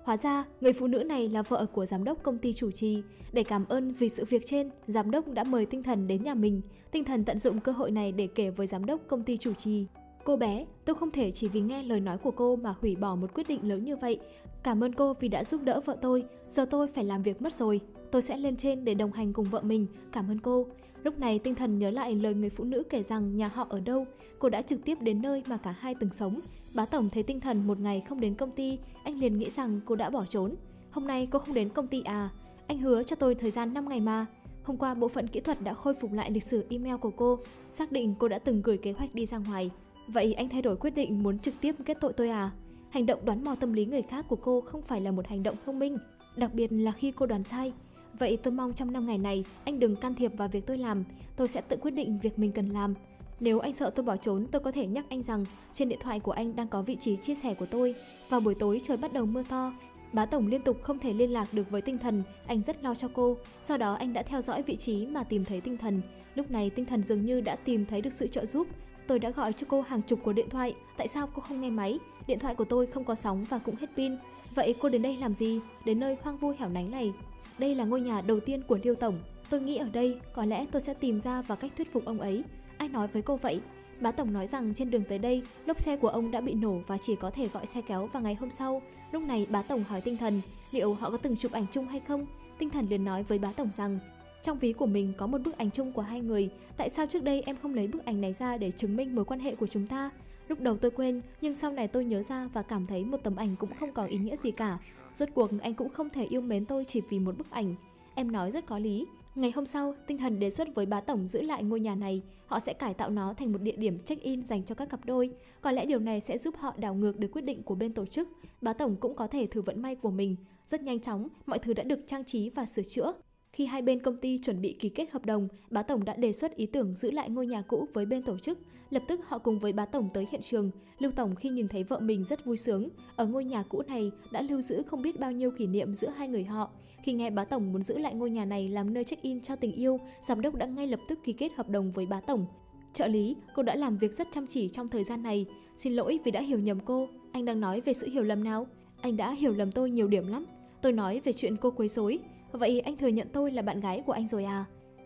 Hóa ra, người phụ nữ này là vợ của giám đốc công ty chủ trì. Để cảm ơn vì sự việc trên, giám đốc đã mời Tinh Thần đến nhà mình. Tinh Thần tận dụng cơ hội này để kể với giám đốc công ty chủ trì. Cô bé, tôi không thể chỉ vì nghe lời nói của cô mà hủy bỏ một quyết định lớn như vậy. Cảm ơn cô vì đã giúp đỡ vợ tôi, giờ tôi phải làm việc mất rồi. Tôi sẽ lên trên để đồng hành cùng vợ mình, cảm ơn cô. Lúc này Tinh Thần nhớ lại lời người phụ nữ kể rằng nhà họ ở đâu. Cô đã trực tiếp đến nơi mà cả hai từng sống. Bá tổng thấy Tinh Thần một ngày không đến công ty, anh liền nghĩ rằng cô đã bỏ trốn. Hôm nay cô không đến công ty à? Anh hứa cho tôi thời gian 5 ngày mà. Hôm qua bộ phận kỹ thuật đã khôi phục lại lịch sử email của cô, xác định cô đã từng gửi kế hoạch đi ra ngoài. Vậy anh thay đổi quyết định muốn trực tiếp kết tội tôi à? Hành động đoán mò tâm lý người khác của cô không phải là một hành động thông minh, đặc biệt là khi cô đoán sai. Vậy tôi mong trong 5 ngày này anh đừng can thiệp vào việc tôi làm, tôi sẽ tự quyết định việc mình cần làm. Nếu anh sợ tôi bỏ trốn, tôi có thể nhắc anh rằng trên điện thoại của anh đang có vị trí chia sẻ của tôi. Vào buổi tối trời bắt đầu mưa to, bá tổng liên tục không thể liên lạc được với Tinh Thần, anh rất lo cho cô. Sau đó anh đã theo dõi vị trí mà tìm thấy Tinh Thần. Lúc này Tinh Thần dường như đã tìm thấy được sự trợ giúp. Tôi đã gọi cho cô hàng chục cuộc điện thoại, tại sao cô không nghe máy? Điện thoại của tôi không có sóng và cũng hết pin. Vậy cô đến đây làm gì? Đến nơi hoang vu hẻo lánh này. Đây là ngôi nhà đầu tiên của Liêu tổng. Tôi nghĩ ở đây có lẽ tôi sẽ tìm ra và cách thuyết phục ông ấy. Ai nói với cô vậy? Bá tổng nói rằng trên đường tới đây, lốp xe của ông đã bị nổ và chỉ có thể gọi xe kéo vào ngày hôm sau. Lúc này bá tổng hỏi Tinh Thần liệu họ có từng chụp ảnh chung hay không. Tinh Thần liền nói với bá tổng rằng trong ví của mình có một bức ảnh chung của hai người, tại sao trước đây em không lấy bức ảnh này ra để chứng minh mối quan hệ của chúng ta? Lúc đầu tôi quên, nhưng sau này tôi nhớ ra và cảm thấy một tấm ảnh cũng không có ý nghĩa gì cả. Rốt cuộc anh cũng không thể yêu mến tôi chỉ vì một bức ảnh. Em nói rất có lý. Ngày hôm sau, Tinh Thần đề xuất với bá tổng giữ lại ngôi nhà này. Họ sẽ cải tạo nó thành một địa điểm check-in dành cho các cặp đôi. Có lẽ điều này sẽ giúp họ đảo ngược được quyết định của bên tổ chức. Bá tổng cũng có thể thử vận may của mình. Rất nhanh chóng, mọi thứ đã được trang trí và sửa chữa. Khi hai bên công ty chuẩn bị ký kết hợp đồng, bá tổng đã đề xuất ý tưởng giữ lại ngôi nhà cũ với bên tổ chức. Lập tức họ cùng với bá tổng tới hiện trường. Lưu tổng khi nhìn thấy vợ mình rất vui sướng. Ở ngôi nhà cũ này đã lưu giữ không biết bao nhiêu kỷ niệm giữa hai người họ. Khi nghe bá tổng muốn giữ lại ngôi nhà này làm nơi check-in cho tình yêu, giám đốc đã ngay lập tức ký kết hợp đồng với bá tổng. Trợ lý, cô đã làm việc rất chăm chỉ trong thời gian này. Xin lỗi vì đã hiểu nhầm cô. Anh đang nói về sự hiểu lầm nào? Anh đã hiểu lầm tôi nhiều điểm lắm. Tôi nói về chuyện cô quấy rối. Vậy anh thừa nhận tôi là bạn gái của anh rồi à?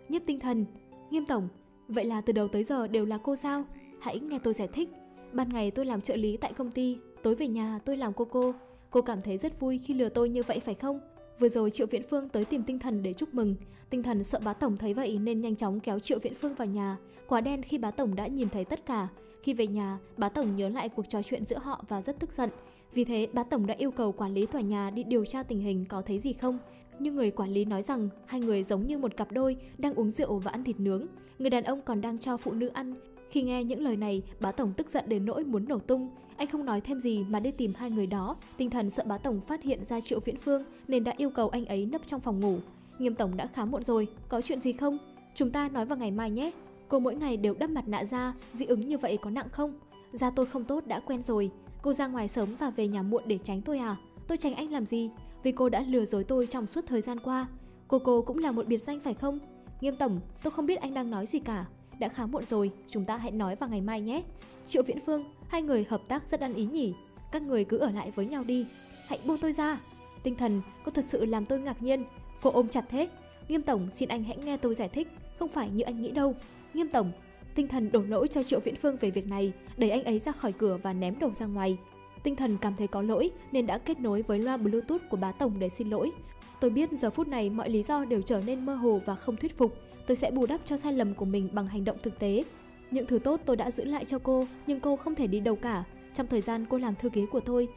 Nhiếp Tinh Thần. Nghiêm tổng, vậy là từ đầu tới giờ đều là cô sao? Hãy nghe tôi giải thích. Ban ngày tôi làm trợ lý tại công ty, tối về nhà tôi làm cô. Cô cảm thấy rất vui khi lừa tôi như vậy phải không? Vừa rồi Triệu Viễn Phương tới tìm Tinh Thần để chúc mừng. Tinh Thần sợ bá tổng thấy vậy nên nhanh chóng kéo Triệu Viễn Phương vào nhà. Quá đen khi bá tổng đã nhìn thấy tất cả. Khi về nhà, bá tổng nhớ lại cuộc trò chuyện giữa họ và rất tức giận. Vì thế, bá tổng đã yêu cầu quản lý tòa nhà đi điều tra tình hình có thấy gì không. Nhưng người quản lý nói rằng hai người giống như một cặp đôi đang uống rượu và ăn thịt nướng. Người đàn ông còn đang cho phụ nữ ăn. Khi nghe những lời này, bá tổng tức giận đến nỗi muốn nổ tung. Anh không nói thêm gì mà đi tìm hai người đó. Tinh Thần sợ bá tổng phát hiện ra Triệu Viễn Phương nên đã yêu cầu anh ấy nấp trong phòng ngủ. Nghiêm tổng đã khá muộn rồi, có chuyện gì không? Chúng ta nói vào ngày mai nhé. Cô mỗi ngày đều đắp mặt nạ da, dị ứng như vậy có nặng không? Da tôi không tốt đã quen rồi. Cô ra ngoài sớm và về nhà muộn để tránh tôi à? Tôi tránh anh làm gì? Vì cô đã lừa dối tôi trong suốt thời gian qua. Cô cũng là một biệt danh phải không? Nghiêm tổng, tôi không biết anh đang nói gì cả. Đã khá muộn rồi, chúng ta hãy nói vào ngày mai nhé. Triệu Viễn Phương, hai người hợp tác rất ăn ý nhỉ? Các người cứ ở lại với nhau đi. Hãy buông tôi ra. Tinh Thần, cô thật sự làm tôi ngạc nhiên. Cô ôm chặt thế. Nghiêm tổng, xin anh hãy nghe tôi giải thích. Không phải như anh nghĩ đâu. Nghiêm tổng. Tinh Thần đổ lỗi cho Triệu Viễn Phương về việc này, đẩy anh ấy ra khỏi cửa và ném đồ ra ngoài. Tinh Thần cảm thấy có lỗi nên đã kết nối với loa Bluetooth của bá tổng để xin lỗi. Tôi biết giờ phút này mọi lý do đều trở nên mơ hồ và không thuyết phục. Tôi sẽ bù đắp cho sai lầm của mình bằng hành động thực tế. Những thứ tốt tôi đã giữ lại cho cô, nhưng cô không thể đi đâu cả. Trong thời gian cô làm thư ký của tôi,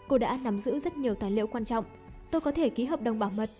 cô đã nắm giữ rất nhiều tài liệu quan trọng. Tôi có thể ký hợp đồng bảo mật.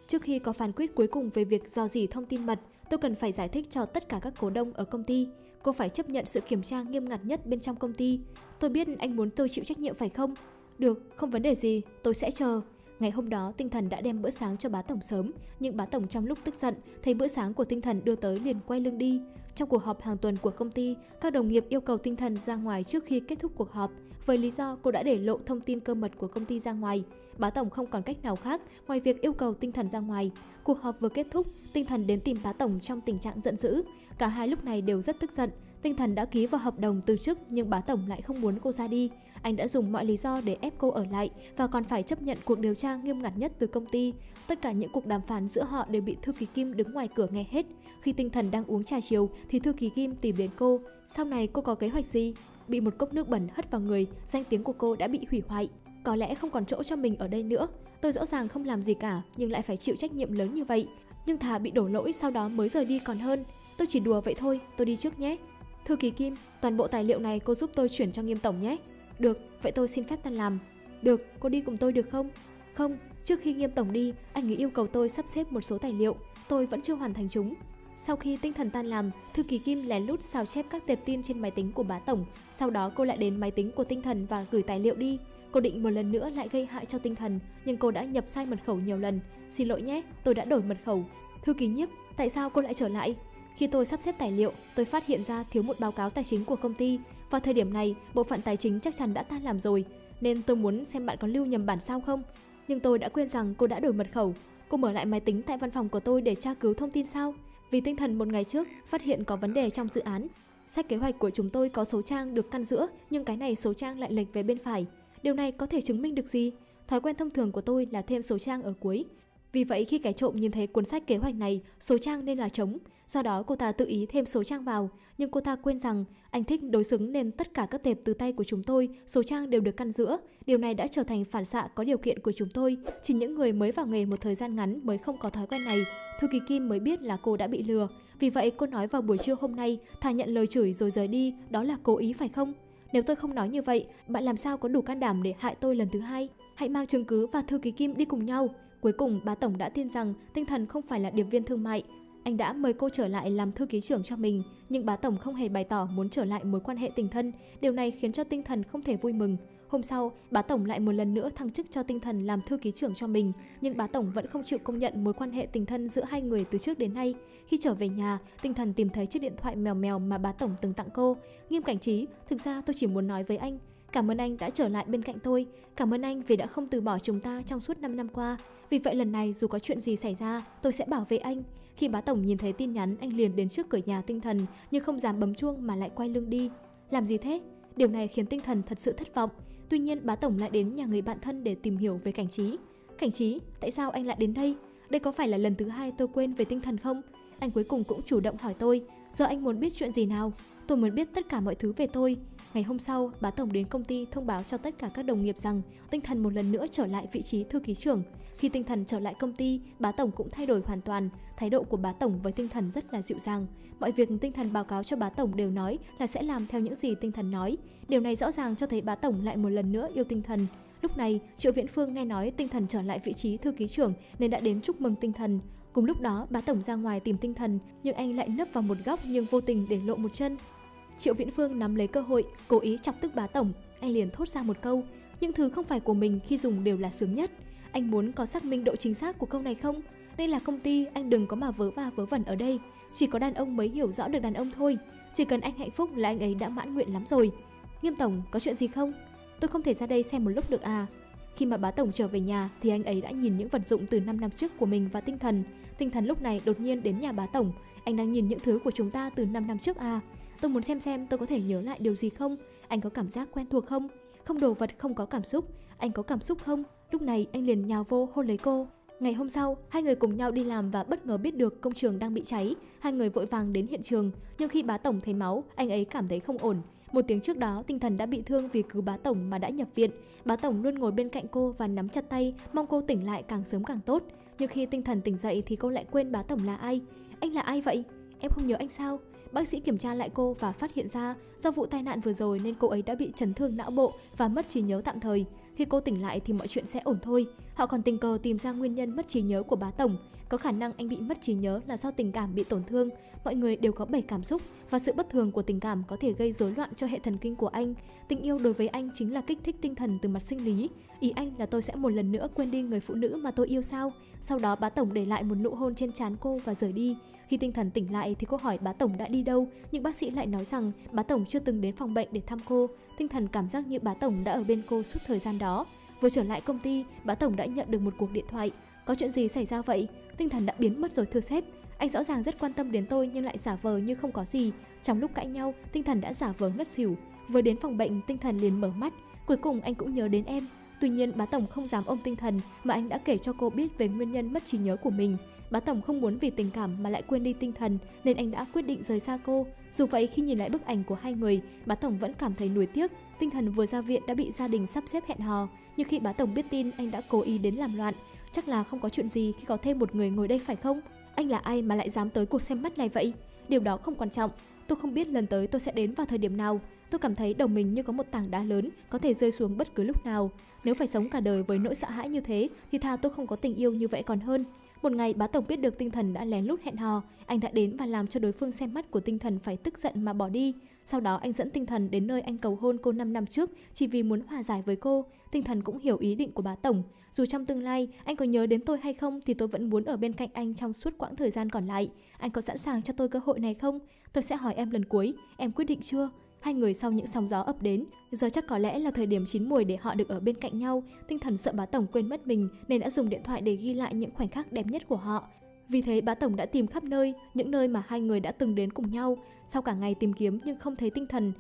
Trước khi có phán quyết cuối cùng về việc rò rỉ thông tin mật, tôi cần phải giải thích cho tất cả các cổ đông ở công ty. Cô phải chấp nhận sự kiểm tra nghiêm ngặt nhất bên trong công ty. Tôi biết anh muốn tôi chịu trách nhiệm phải không? Được, không vấn đề gì, tôi sẽ chờ. Ngày hôm đó, Tinh Thần đã đem bữa sáng cho bá tổng sớm, nhưng bá tổng trong lúc tức giận, thấy bữa sáng của Tinh Thần đưa tới liền quay lưng đi. Trong cuộc họp hàng tuần của công ty, các đồng nghiệp yêu cầu Tinh Thần ra ngoài trước khi kết thúc cuộc họp, với lý do cô đã để lộ thông tin cơ mật của công ty ra ngoài. Bá tổng không còn cách nào khác ngoài việc yêu cầu Tinh Thần ra ngoài. Cuộc họp vừa kết thúc, Tinh Thần đến tìm bá tổng trong tình trạng giận dữ. Cả hai lúc này đều rất tức giận. Tinh Thần đã ký vào hợp đồng từ chức nhưng bá tổng lại không muốn cô ra đi. Anh đã dùng mọi lý do để ép cô ở lại và còn phải chấp nhận cuộc điều tra nghiêm ngặt nhất từ công ty. Tất cả những cuộc đàm phán giữa họ đều bị thư ký Kim đứng ngoài cửa nghe hết. Khi Tinh Thần đang uống trà chiều thì thư ký Kim tìm đến cô. Sau này cô có kế hoạch gì? Bị một cốc nước bẩn hất vào người, danh tiếng của cô đã bị hủy hoại. Có lẽ không còn chỗ cho mình ở đây nữa. Tôi rõ ràng không làm gì cả nhưng lại phải chịu trách nhiệm lớn như vậy. Nhưng thà bị đổ lỗi sau đó mới rời đi còn hơn. Tôi chỉ đùa vậy thôi, tôi đi trước nhé. Thư ký Kim, toàn bộ tài liệu này cô giúp tôi chuyển cho Nghiêm tổng nhé. Được, vậy tôi xin phép tan làm. Được, cô đi cùng tôi được không? Không, trước khi Nghiêm tổng đi, anh ấy yêu cầu tôi sắp xếp một số tài liệu. Tôi vẫn chưa hoàn thành chúng. Sau khi Tinh Thần tan làm, thư ký Kim lén lút sao chép các tệp tin trên máy tính của bá tổng. Sau đó cô lại đến máy tính của Tinh Thần và gửi tài liệu đi. Cô định một lần nữa lại gây hại cho Tinh Thần, nhưng cô đã nhập sai mật khẩu nhiều lần. Xin lỗi nhé, tôi đã đổi mật khẩu. Thư ký Nhiếp, tại sao cô lại trở lại? Khi tôi sắp xếp tài liệu, tôi phát hiện ra thiếu một báo cáo tài chính của công ty. Vào thời điểm này, bộ phận tài chính chắc chắn đã tan làm rồi, nên tôi muốn xem bạn có lưu nhầm bản sao không. Nhưng tôi đã quên rằng cô đã đổi mật khẩu. Cô mở lại máy tính tại văn phòng của tôi để tra cứu thông tin sao? Vì Tinh Thần một ngày trước phát hiện có vấn đề trong dự án. Sách kế hoạch của chúng tôi có số trang được căn giữa, nhưng cái này số trang lại lệch về bên phải. Điều này có thể chứng minh được gì? Thói quen thông thường của tôi là thêm số trang ở cuối. Vì vậy khi kẻ trộm nhìn thấy cuốn sách kế hoạch này, số trang nên là trống. Do đó cô ta tự ý thêm số trang vào, nhưng cô ta quên rằng anh thích đối xứng nên tất cả các tệp từ tay của chúng tôi, số trang đều được căn giữa. Điều này đã trở thành phản xạ có điều kiện của chúng tôi. Chỉ những người mới vào nghề một thời gian ngắn mới không có thói quen này. Thư ký Kim mới biết là cô đã bị lừa. Vì vậy cô nói vào buổi trưa hôm nay, thà nhận lời chửi rồi rời đi, đó là cố ý phải không? Nếu tôi không nói như vậy, bạn làm sao có đủ can đảm để hại tôi lần thứ hai? Hãy mang chứng cứ và thư ký Kim đi cùng nhau. Cuối cùng, bá tổng đã tin rằng Tinh Thần không phải là điệp viên thương mại. Anh đã mời cô trở lại làm thư ký trưởng cho mình, nhưng bá tổng không hề bày tỏ muốn trở lại mối quan hệ tình thân. Điều này khiến cho Tinh Thần không thể vui mừng. Hôm sau, bá tổng lại một lần nữa thăng chức cho Tinh Thần làm thư ký trưởng cho mình, nhưng bá tổng vẫn không chịu công nhận mối quan hệ tình thân giữa hai người từ trước đến nay. Khi trở về nhà, Tinh Thần tìm thấy chiếc điện thoại mèo mèo mà bá tổng từng tặng cô. Nghiêm Cảnh Trí, thực ra tôi chỉ muốn nói với anh, cảm ơn anh đã trở lại bên cạnh tôi. Cảm ơn anh vì đã không từ bỏ chúng ta trong suốt 5 năm qua. Vì vậy lần này dù có chuyện gì xảy ra, tôi sẽ bảo vệ anh. Khi bá tổng nhìn thấy tin nhắn, anh liền đến trước cửa nhà Tinh Thần, nhưng không dám bấm chuông mà lại quay lưng đi. Làm gì thế? Điều này khiến Tinh Thần thật sự thất vọng. Tuy nhiên bá tổng lại đến nhà người bạn thân để tìm hiểu về Cảnh Trí. Cảnh Trí, tại sao anh lại đến đây? Đây có phải là lần thứ hai tôi quên về Tinh Thần không? Anh cuối cùng cũng chủ động hỏi tôi. Giờ anh muốn biết chuyện gì nào? Tôi muốn biết tất cả mọi thứ về tôi. Ngày hôm sau, bá tổng đến công ty thông báo cho tất cả các đồng nghiệp rằng Tinh Thần một lần nữa trở lại vị trí thư ký trưởng. Khi Tinh Thần trở lại công ty, bá tổng cũng thay đổi hoàn toàn. Thái độ của bá tổng với Tinh Thần rất là dịu dàng. Mọi việc Tinh Thần báo cáo cho bá tổng đều nói là sẽ làm theo những gì Tinh Thần nói. Điều này rõ ràng cho thấy bá tổng lại một lần nữa yêu Tinh Thần. Lúc này, Triệu Viễn Phương nghe nói Tinh Thần trở lại vị trí thư ký trưởng nên đã đến chúc mừng Tinh Thần. Cùng lúc đó, bá tổng ra ngoài tìm Tinh Thần, nhưng anh lại nấp vào một góc nhưng vô tình để lộ một chân. Triệu Viễn Phương nắm lấy cơ hội, cố ý chọc tức bá tổng. Anh liền thốt ra một câu: những thứ không phải của mình khi dùng đều là sướng nhất. Anh muốn có xác minh độ chính xác của câu này không? Đây là công ty, anh đừng có mà vớ va vớ vẩn ở đây. Chỉ có đàn ông mới hiểu rõ được đàn ông thôi. Chỉ cần anh hạnh phúc là anh ấy đã mãn nguyện lắm rồi. Nghiêm tổng, có chuyện gì không? Tôi không thể ra đây xem một lúc được à? Khi mà bá tổng trở về nhà thì anh ấy đã nhìn những vật dụng từ 5 năm trước của mình và Tinh Thần. Tinh Thần lúc này đột nhiên đến nhà bá tổng. Anh đang nhìn những thứ của chúng ta từ 5 năm trước à? Tôi muốn xem tôi có thể nhớ lại điều gì không? Anh có cảm giác quen thuộc không? Không, đồ vật không có cảm xúc. Anh có cảm xúc không? Lúc này anh liền nhào vô hôn lấy cô. Ngày hôm sau, hai người cùng nhau đi làm và bất ngờ biết được công trường đang bị cháy. Hai người vội vàng đến hiện trường, nhưng khi bá tổng thấy máu, anh ấy cảm thấy không ổn. Một tiếng trước đó, Tinh Thần đã bị thương vì cứu bá tổng mà đã nhập viện. Bá tổng luôn ngồi bên cạnh cô và nắm chặt tay, mong cô tỉnh lại càng sớm càng tốt. Nhưng khi Tinh Thần tỉnh dậy thì cô lại quên bá tổng là ai. Anh là ai vậy? Em không nhớ anh sao? Bác sĩ kiểm tra lại cô và phát hiện ra do vụ tai nạn vừa rồi nên cô ấy đã bị chấn thương não bộ và mất trí nhớ tạm thời. Khi Khi cô tỉnh lại thì mọi chuyện sẽ ổn thôi. Họ còn tình cờ tìm ra nguyên nhân mất trí nhớ của bá tổng. Có khả năng anh bị mất trí nhớ là do tình cảm bị tổn thương. Mọi người đều có 7 cảm xúc và sự bất thường của tình cảm có thể gây rối loạn cho hệ thần kinh của anh. Tình yêu đối với anh chính là kích thích tinh thần từ mặt sinh lý. Ý anh là tôi sẽ một lần nữa quên đi người phụ nữ mà tôi yêu sao? Sau đó bá tổng để lại một nụ hôn trên trán cô và rời đi. Khi tinh thần tỉnh lại thì cô hỏi bá tổng đã đi đâu, nhưng bác sĩ lại nói rằng bá tổng chưa từng đến phòng bệnh để thăm cô. Tinh thần cảm giác như bá tổng đã ở bên cô suốt thời gian đó. Vừa trở lại công ty, bá tổng đã nhận được một cuộc điện thoại. Có chuyện gì xảy ra vậy? Tinh thần đã biến mất rồi thưa sếp. Anh rõ ràng rất quan tâm đến tôi nhưng lại giả vờ như không có gì. Trong lúc cãi nhau, tinh thần đã giả vờ ngất xỉu. Vừa đến phòng bệnh, tinh thần liền mở mắt. Cuối cùng anh cũng nhớ đến em. Tuy nhiên bá tổng không dám ôm tinh thần mà anh đã kể cho cô biết về nguyên nhân mất trí nhớ của mình. Bá tổng không muốn vì tình cảm mà lại quên đi tinh thần nên anh đã quyết định rời xa cô. Dù vậy khi nhìn lại bức ảnh của hai người, bá tổng vẫn cảm thấy nuối tiếc. Tinh thần vừa ra viện đã bị gia đình sắp xếp hẹn hò, nhưng khi bá tổng biết tin anh đã cố ý đến làm loạn. Chắc là không có chuyện gì khi có thêm một người ngồi đây phải không? Anh là ai mà lại dám tới cuộc xem mắt này vậy? Điều đó không quan trọng. Tôi không biết lần tới tôi sẽ đến vào thời điểm nào. Tôi cảm thấy đầu mình như có một tảng đá lớn có thể rơi xuống bất cứ lúc nào. Nếu phải sống cả đời với nỗi sợ hãi như thế thì thà tôi không có tình yêu như vậy còn hơn. Một ngày bá tổng biết được tinh thần đã lén lút hẹn hò, anh đã đến và làm cho đối phương xem mắt của tinh thần phải tức giận mà bỏ đi. Sau đó anh dẫn tinh thần đến nơi anh cầu hôn cô 5 năm trước chỉ vì muốn hòa giải với cô. Tinh thần cũng hiểu ý định của bá tổng. Dù trong tương lai anh có nhớ đến tôi hay không thì tôi vẫn muốn ở bên cạnh anh trong suốt quãng thời gian còn lại. Anh có sẵn sàng cho tôi cơ hội này không? Tôi sẽ hỏi em lần cuối, em quyết định chưa? Hai người sau những sóng gió ập đến, giờ chắc có lẽ là thời điểm chín muồi để họ được ở bên cạnh nhau. Tinh thần sợ bá tổng quên mất mình nên đã dùng điện thoại để ghi lại những khoảnh khắc đẹp nhất của họ. Vì thế bá tổng đã tìm khắp nơi, những nơi mà hai người đã từng đến cùng nhau. Sau cả ngày tìm kiếm nhưng không thấy tinh thần,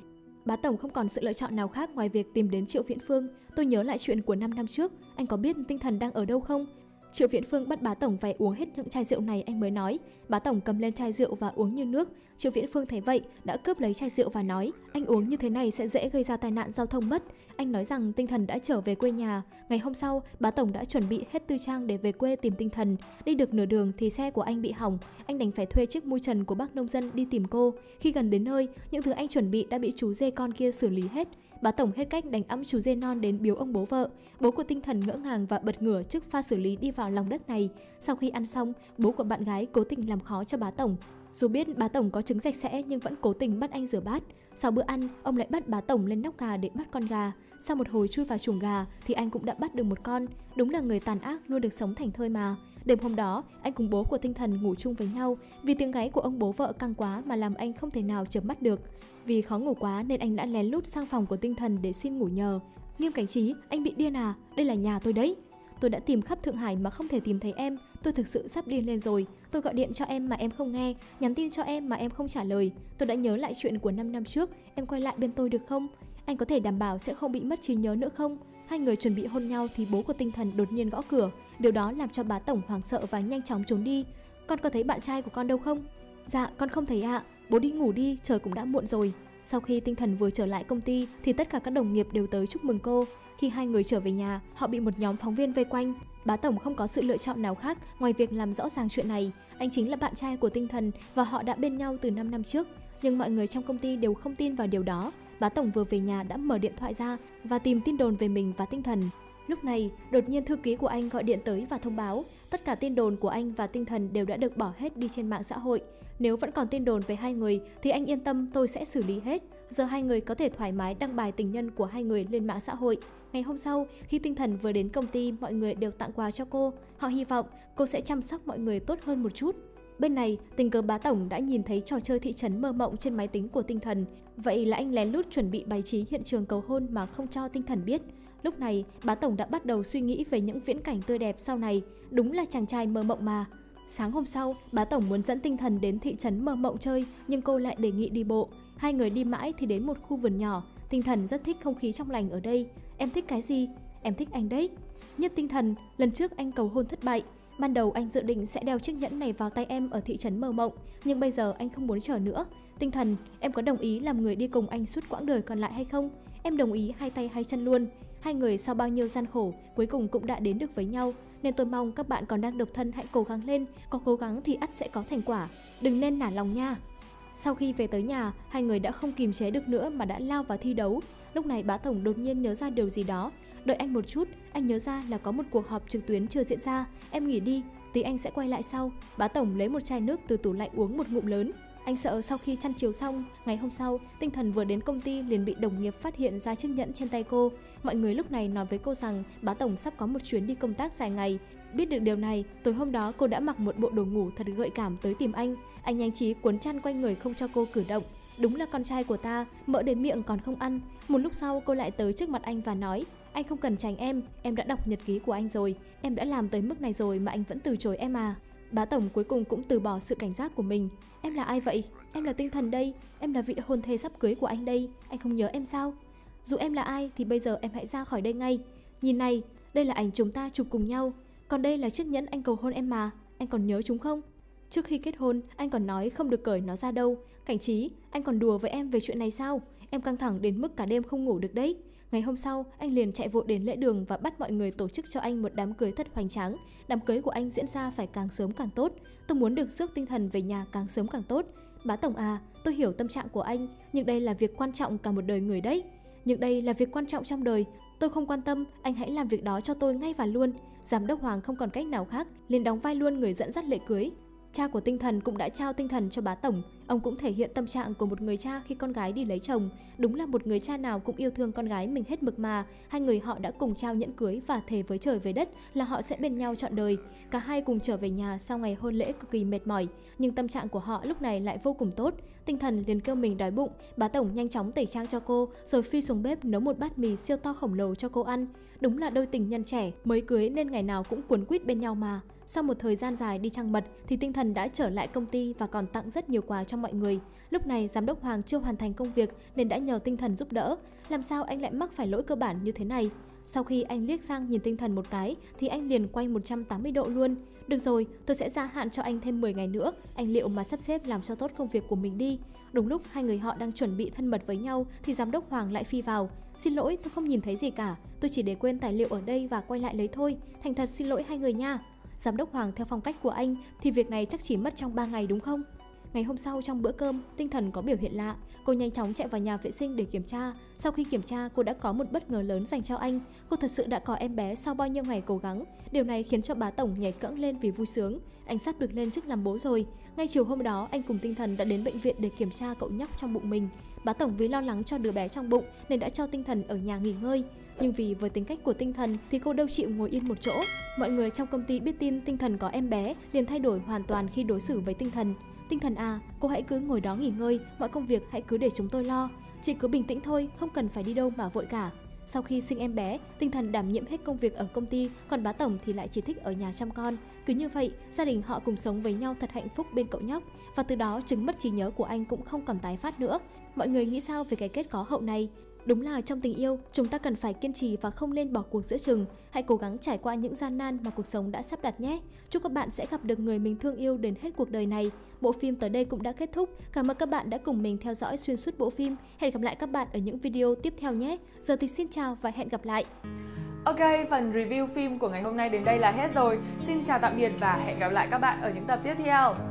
bá tổng không còn sự lựa chọn nào khác ngoài việc tìm đến Triệu Viễn Phương. Tôi nhớ lại chuyện của 5 năm trước, anh có biết tinh thần đang ở đâu không? Triệu Viễn Phương bắt bá tổng phải uống hết những chai rượu này anh mới nói. Bá tổng cầm lên chai rượu và uống như nước. Triệu Viễn Phương thấy vậy đã cướp lấy chai rượu và nói: anh uống như thế này sẽ dễ gây ra tai nạn giao thông mất. Anh nói rằng tinh thần đã trở về quê nhà. Ngày hôm sau, bá tổng đã chuẩn bị hết tư trang để về quê tìm tinh thần. Đi được nửa đường thì xe của anh bị hỏng. Anh đành phải thuê chiếc mui trần của bác nông dân đi tìm cô. Khi gần đến nơi, những thứ anh chuẩn bị đã bị chú dê con kia xử lý hết. Bá tổng hết cách đánh ẵm chú dê non đến biếu ông bố vợ. Bố của tinh thần ngỡ ngàng và bật ngửa trước pha xử lý đi vào lòng đất này. Sau khi ăn xong, bố của bạn gái cố tình làm khó cho bá tổng. Dù biết bá tổng có trứng sạch sẽ nhưng vẫn cố tình bắt anh rửa bát. Sau bữa ăn, ông lại bắt bá tổng lên nóc gà để bắt con gà. Sau một hồi chui vào chuồng gà thì anh cũng đã bắt được một con. Đúng là người tàn ác luôn được sống thành thơi mà. Đêm hôm đó, anh cùng bố của tinh thần ngủ chung với nhau. Vì tiếng gáy của ông bố vợ căng quá mà làm anh không thể nào chợp mắt được. Vì khó ngủ quá nên anh đã lén lút sang phòng của tinh thần để xin ngủ nhờ. Nghiêm Cảnh Trí, anh bị điên à? Đây là nhà tôi đấy. Tôi đã tìm khắp Thượng Hải mà không thể tìm thấy em. Tôi thực sự sắp điên lên rồi. Tôi gọi điện cho em mà em không nghe, nhắn tin cho em mà em không trả lời. Tôi đã nhớ lại chuyện của 5 năm trước. Em quay lại bên tôi được không? Anh có thể đảm bảo sẽ không bị mất trí nhớ nữa không? Hai người chuẩn bị hôn nhau thì bố của tinh thần đột nhiên gõ cửa. Điều đó làm cho bá tổng hoảng sợ và nhanh chóng trốn đi. Con có thấy bạn trai của con đâu không? Dạ, con không thấy ạ. Bố đi ngủ đi, trời cũng đã muộn rồi. Sau khi tinh thần vừa trở lại công ty thì tất cả các đồng nghiệp đều tới chúc mừng cô. Khi hai người trở về nhà, họ bị một nhóm phóng viên vây quanh. Bá tổng không có sự lựa chọn nào khác ngoài việc làm rõ ràng chuyện này. Anh chính là bạn trai của tinh thần và họ đã bên nhau từ 5 năm trước. Nhưng mọi người trong công ty đều không tin vào điều đó. Bá tổng vừa về nhà đã mở điện thoại ra và tìm tin đồn về mình và tinh thần. Lúc này, đột nhiên thư ký của anh gọi điện tới và thông báo tất cả tin đồn của anh và tinh thần đều đã được bỏ hết đi trên mạng xã hội. Nếu vẫn còn tin đồn về hai người thì anh yên tâm, tôi sẽ xử lý hết. Giờ hai người có thể thoải mái đăng bài tình nhân của hai người lên mạng xã hội. Ngày hôm sau, khi tinh thần vừa đến công ty, mọi người đều tặng quà cho cô. Họ hy vọng cô sẽ chăm sóc mọi người tốt hơn một chút. Bên này, tình cờ bá tổng đã nhìn thấy trò chơi thị trấn mơ mộng trên máy tính của tinh thần. Vậy là anh lén lút chuẩn bị bày trí hiện trường cầu hôn mà không cho tinh thần biết. Lúc này, bá tổng đã bắt đầu suy nghĩ về những viễn cảnh tươi đẹp sau này. Đúng là chàng trai mơ mộng mà. Sáng hôm sau, bá tổng muốn dẫn tinh thần đến thị trấn mơ mộng chơi, nhưng cô lại đề nghị đi bộ. Hai người đi mãi thì đến một khu vườn nhỏ. Tinh thần rất thích không khí trong lành ở đây. Em thích cái gì? Em thích anh đấy. Nhất tinh thần, lần trước anh cầu hôn thất bại. Ban đầu anh dự định sẽ đeo chiếc nhẫn này vào tay em ở thị trấn mơ mộng, nhưng bây giờ anh không muốn chờ nữa. Tinh thần, em có đồng ý làm người đi cùng anh suốt quãng đời còn lại hay không? Em đồng ý hai tay hai chân luôn. Hai người sau bao nhiêu gian khổ cuối cùng cũng đã đến được với nhau, nên tôi mong các bạn còn đang độc thân hãy cố gắng lên, có cố gắng thì ắt sẽ có thành quả, đừng nên nản lòng nha. Sau khi về tới nhà, hai người đã không kìm chế được nữa mà đã lao vào thi đấu. Lúc này bá tổng đột nhiên nhớ ra điều gì đó. Đợi anh một chút, anh nhớ ra là có một cuộc họp trực tuyến chưa diễn ra, em nghỉ đi, tí anh sẽ quay lại sau. Bá tổng lấy một chai nước từ tủ lạnh uống một ngụm lớn. Anh sợ sau khi chăn chiều xong, ngày hôm sau, Tinh Thần vừa đến công ty liền bị đồng nghiệp phát hiện ra chiếc nhẫn trên tay cô. Mọi người lúc này nói với cô rằng bá tổng sắp có một chuyến đi công tác dài ngày. Biết được điều này, tối hôm đó cô đã mặc một bộ đồ ngủ thật gợi cảm tới tìm anh. Anh nhanh trí cuốn chăn quanh người không cho cô cử động. Đúng là con trai của ta, mỡ đến miệng còn không ăn. Một lúc sau cô lại tới trước mặt anh và nói: anh không cần tránh em đã đọc nhật ký của anh rồi, em đã làm tới mức này rồi mà anh vẫn từ chối em à. Bá tổng cuối cùng cũng từ bỏ sự cảnh giác của mình. Em là ai vậy? Em là Tinh Thần đây, em là vị hôn thê sắp cưới của anh đây, anh không nhớ em sao? Dù em là ai thì bây giờ em hãy ra khỏi đây ngay. Nhìn này, đây là ảnh chúng ta chụp cùng nhau, còn đây là chiếc nhẫn anh cầu hôn em mà, anh còn nhớ chúng không? Trước khi kết hôn, anh còn nói không được cởi nó ra đâu. Cảnh Trí, anh còn đùa với em về chuyện này sao? Em căng thẳng đến mức cả đêm không ngủ được đấy. Ngày hôm sau, anh liền chạy vội đến lễ đường và bắt mọi người tổ chức cho anh một đám cưới thật hoành tráng. Đám cưới của anh diễn ra phải càng sớm càng tốt. Tôi muốn được rước Tinh Thần về nhà càng sớm càng tốt. Bá tổng à, tôi hiểu tâm trạng của anh, nhưng đây là việc quan trọng cả một đời người đấy. Nhưng đây là việc quan trọng trong đời. Tôi không quan tâm, anh hãy làm việc đó cho tôi ngay và luôn. Giám đốc Hoàng không còn cách nào khác, liền đóng vai luôn người dẫn dắt lễ cưới. Cha của Tinh Thần cũng đã trao Tinh Thần cho bá tổng. Ông cũng thể hiện tâm trạng của một người cha khi con gái đi lấy chồng. Đúng là một người cha nào cũng yêu thương con gái mình hết mực mà. Hai người họ đã cùng trao nhẫn cưới và thề với trời với đất là họ sẽ bên nhau trọn đời. Cả hai cùng trở về nhà sau ngày hôn lễ cực kỳ mệt mỏi, nhưng tâm trạng của họ lúc này lại vô cùng tốt. Tinh Thần liền kêu mình đói bụng, bá tổng nhanh chóng tẩy trang cho cô, rồi phi xuống bếp nấu một bát mì siêu to khổng lồ cho cô ăn. Đúng là đôi tình nhân trẻ, mới cưới nên ngày nào cũng cuốn quýt bên nhau mà. Sau một thời gian dài đi trăng mật thì Tinh Thần đã trở lại công ty và còn tặng rất nhiều quà cho mọi người. Lúc này giám đốc Hoàng chưa hoàn thành công việc nên đã nhờ Tinh Thần giúp đỡ. Làm sao anh lại mắc phải lỗi cơ bản như thế này? Sau khi anh liếc sang nhìn Tinh Thần một cái thì anh liền quay 180 độ luôn. Được rồi, tôi sẽ gia hạn cho anh thêm 10 ngày nữa, anh liệu mà sắp xếp làm cho tốt công việc của mình đi. Đúng lúc hai người họ đang chuẩn bị thân mật với nhau thì giám đốc Hoàng lại phi vào. Xin lỗi, tôi không nhìn thấy gì cả, tôi chỉ để quên tài liệu ở đây và quay lại lấy thôi. Thành thật xin lỗi hai người nha. Giám đốc Hoàng theo phong cách của anh thì việc này chắc chỉ mất trong 3 ngày đúng không? Ngày hôm sau trong bữa cơm, Tinh Thần có biểu hiện lạ. Cô nhanh chóng chạy vào nhà vệ sinh để kiểm tra. Sau khi kiểm tra, cô đã có một bất ngờ lớn dành cho anh. Cô thật sự đã có em bé sau bao nhiêu ngày cố gắng. Điều này khiến cho bá tổng nhảy cẫng lên vì vui sướng. Anh sắp được lên chức làm bố rồi. Ngay chiều hôm đó, anh cùng Tinh Thần đã đến bệnh viện để kiểm tra cậu nhóc trong bụng mình. Bá tổng vì lo lắng cho đứa bé trong bụng nên đã cho Tinh Thần ở nhà nghỉ ngơi. Nhưng vì với tính cách của Tinh Thần thì cô đâu chịu ngồi yên một chỗ. Mọi người trong công ty biết tin Tinh Thần có em bé liền thay đổi hoàn toàn khi đối xử với Tinh Thần. Tinh Thần à, cô hãy cứ ngồi đó nghỉ ngơi, mọi công việc hãy cứ để chúng tôi lo. Chị cứ bình tĩnh thôi, không cần phải đi đâu mà vội cả. Sau khi sinh em bé, Tinh Thần đảm nhiệm hết công việc ở công ty, còn bá tổng thì lại chỉ thích ở nhà chăm con. Cứ như vậy, gia đình họ cùng sống với nhau thật hạnh phúc bên cậu nhóc. Và từ đó chứng mất trí nhớ của anh cũng không còn tái phát nữa. Mọi người nghĩ sao về cái kết có hậu này? Đúng là trong tình yêu, chúng ta cần phải kiên trì và không nên bỏ cuộc giữa chừng. Hãy cố gắng trải qua những gian nan mà cuộc sống đã sắp đặt nhé. Chúc các bạn sẽ gặp được người mình thương yêu đến hết cuộc đời này. Bộ phim tới đây cũng đã kết thúc. Cảm ơn các bạn đã cùng mình theo dõi xuyên suốt bộ phim. Hẹn gặp lại các bạn ở những video tiếp theo nhé. Giờ thì xin chào và hẹn gặp lại. Ok, phần review phim của ngày hôm nay đến đây là hết rồi. Xin chào tạm biệt và hẹn gặp lại các bạn ở những tập tiếp theo.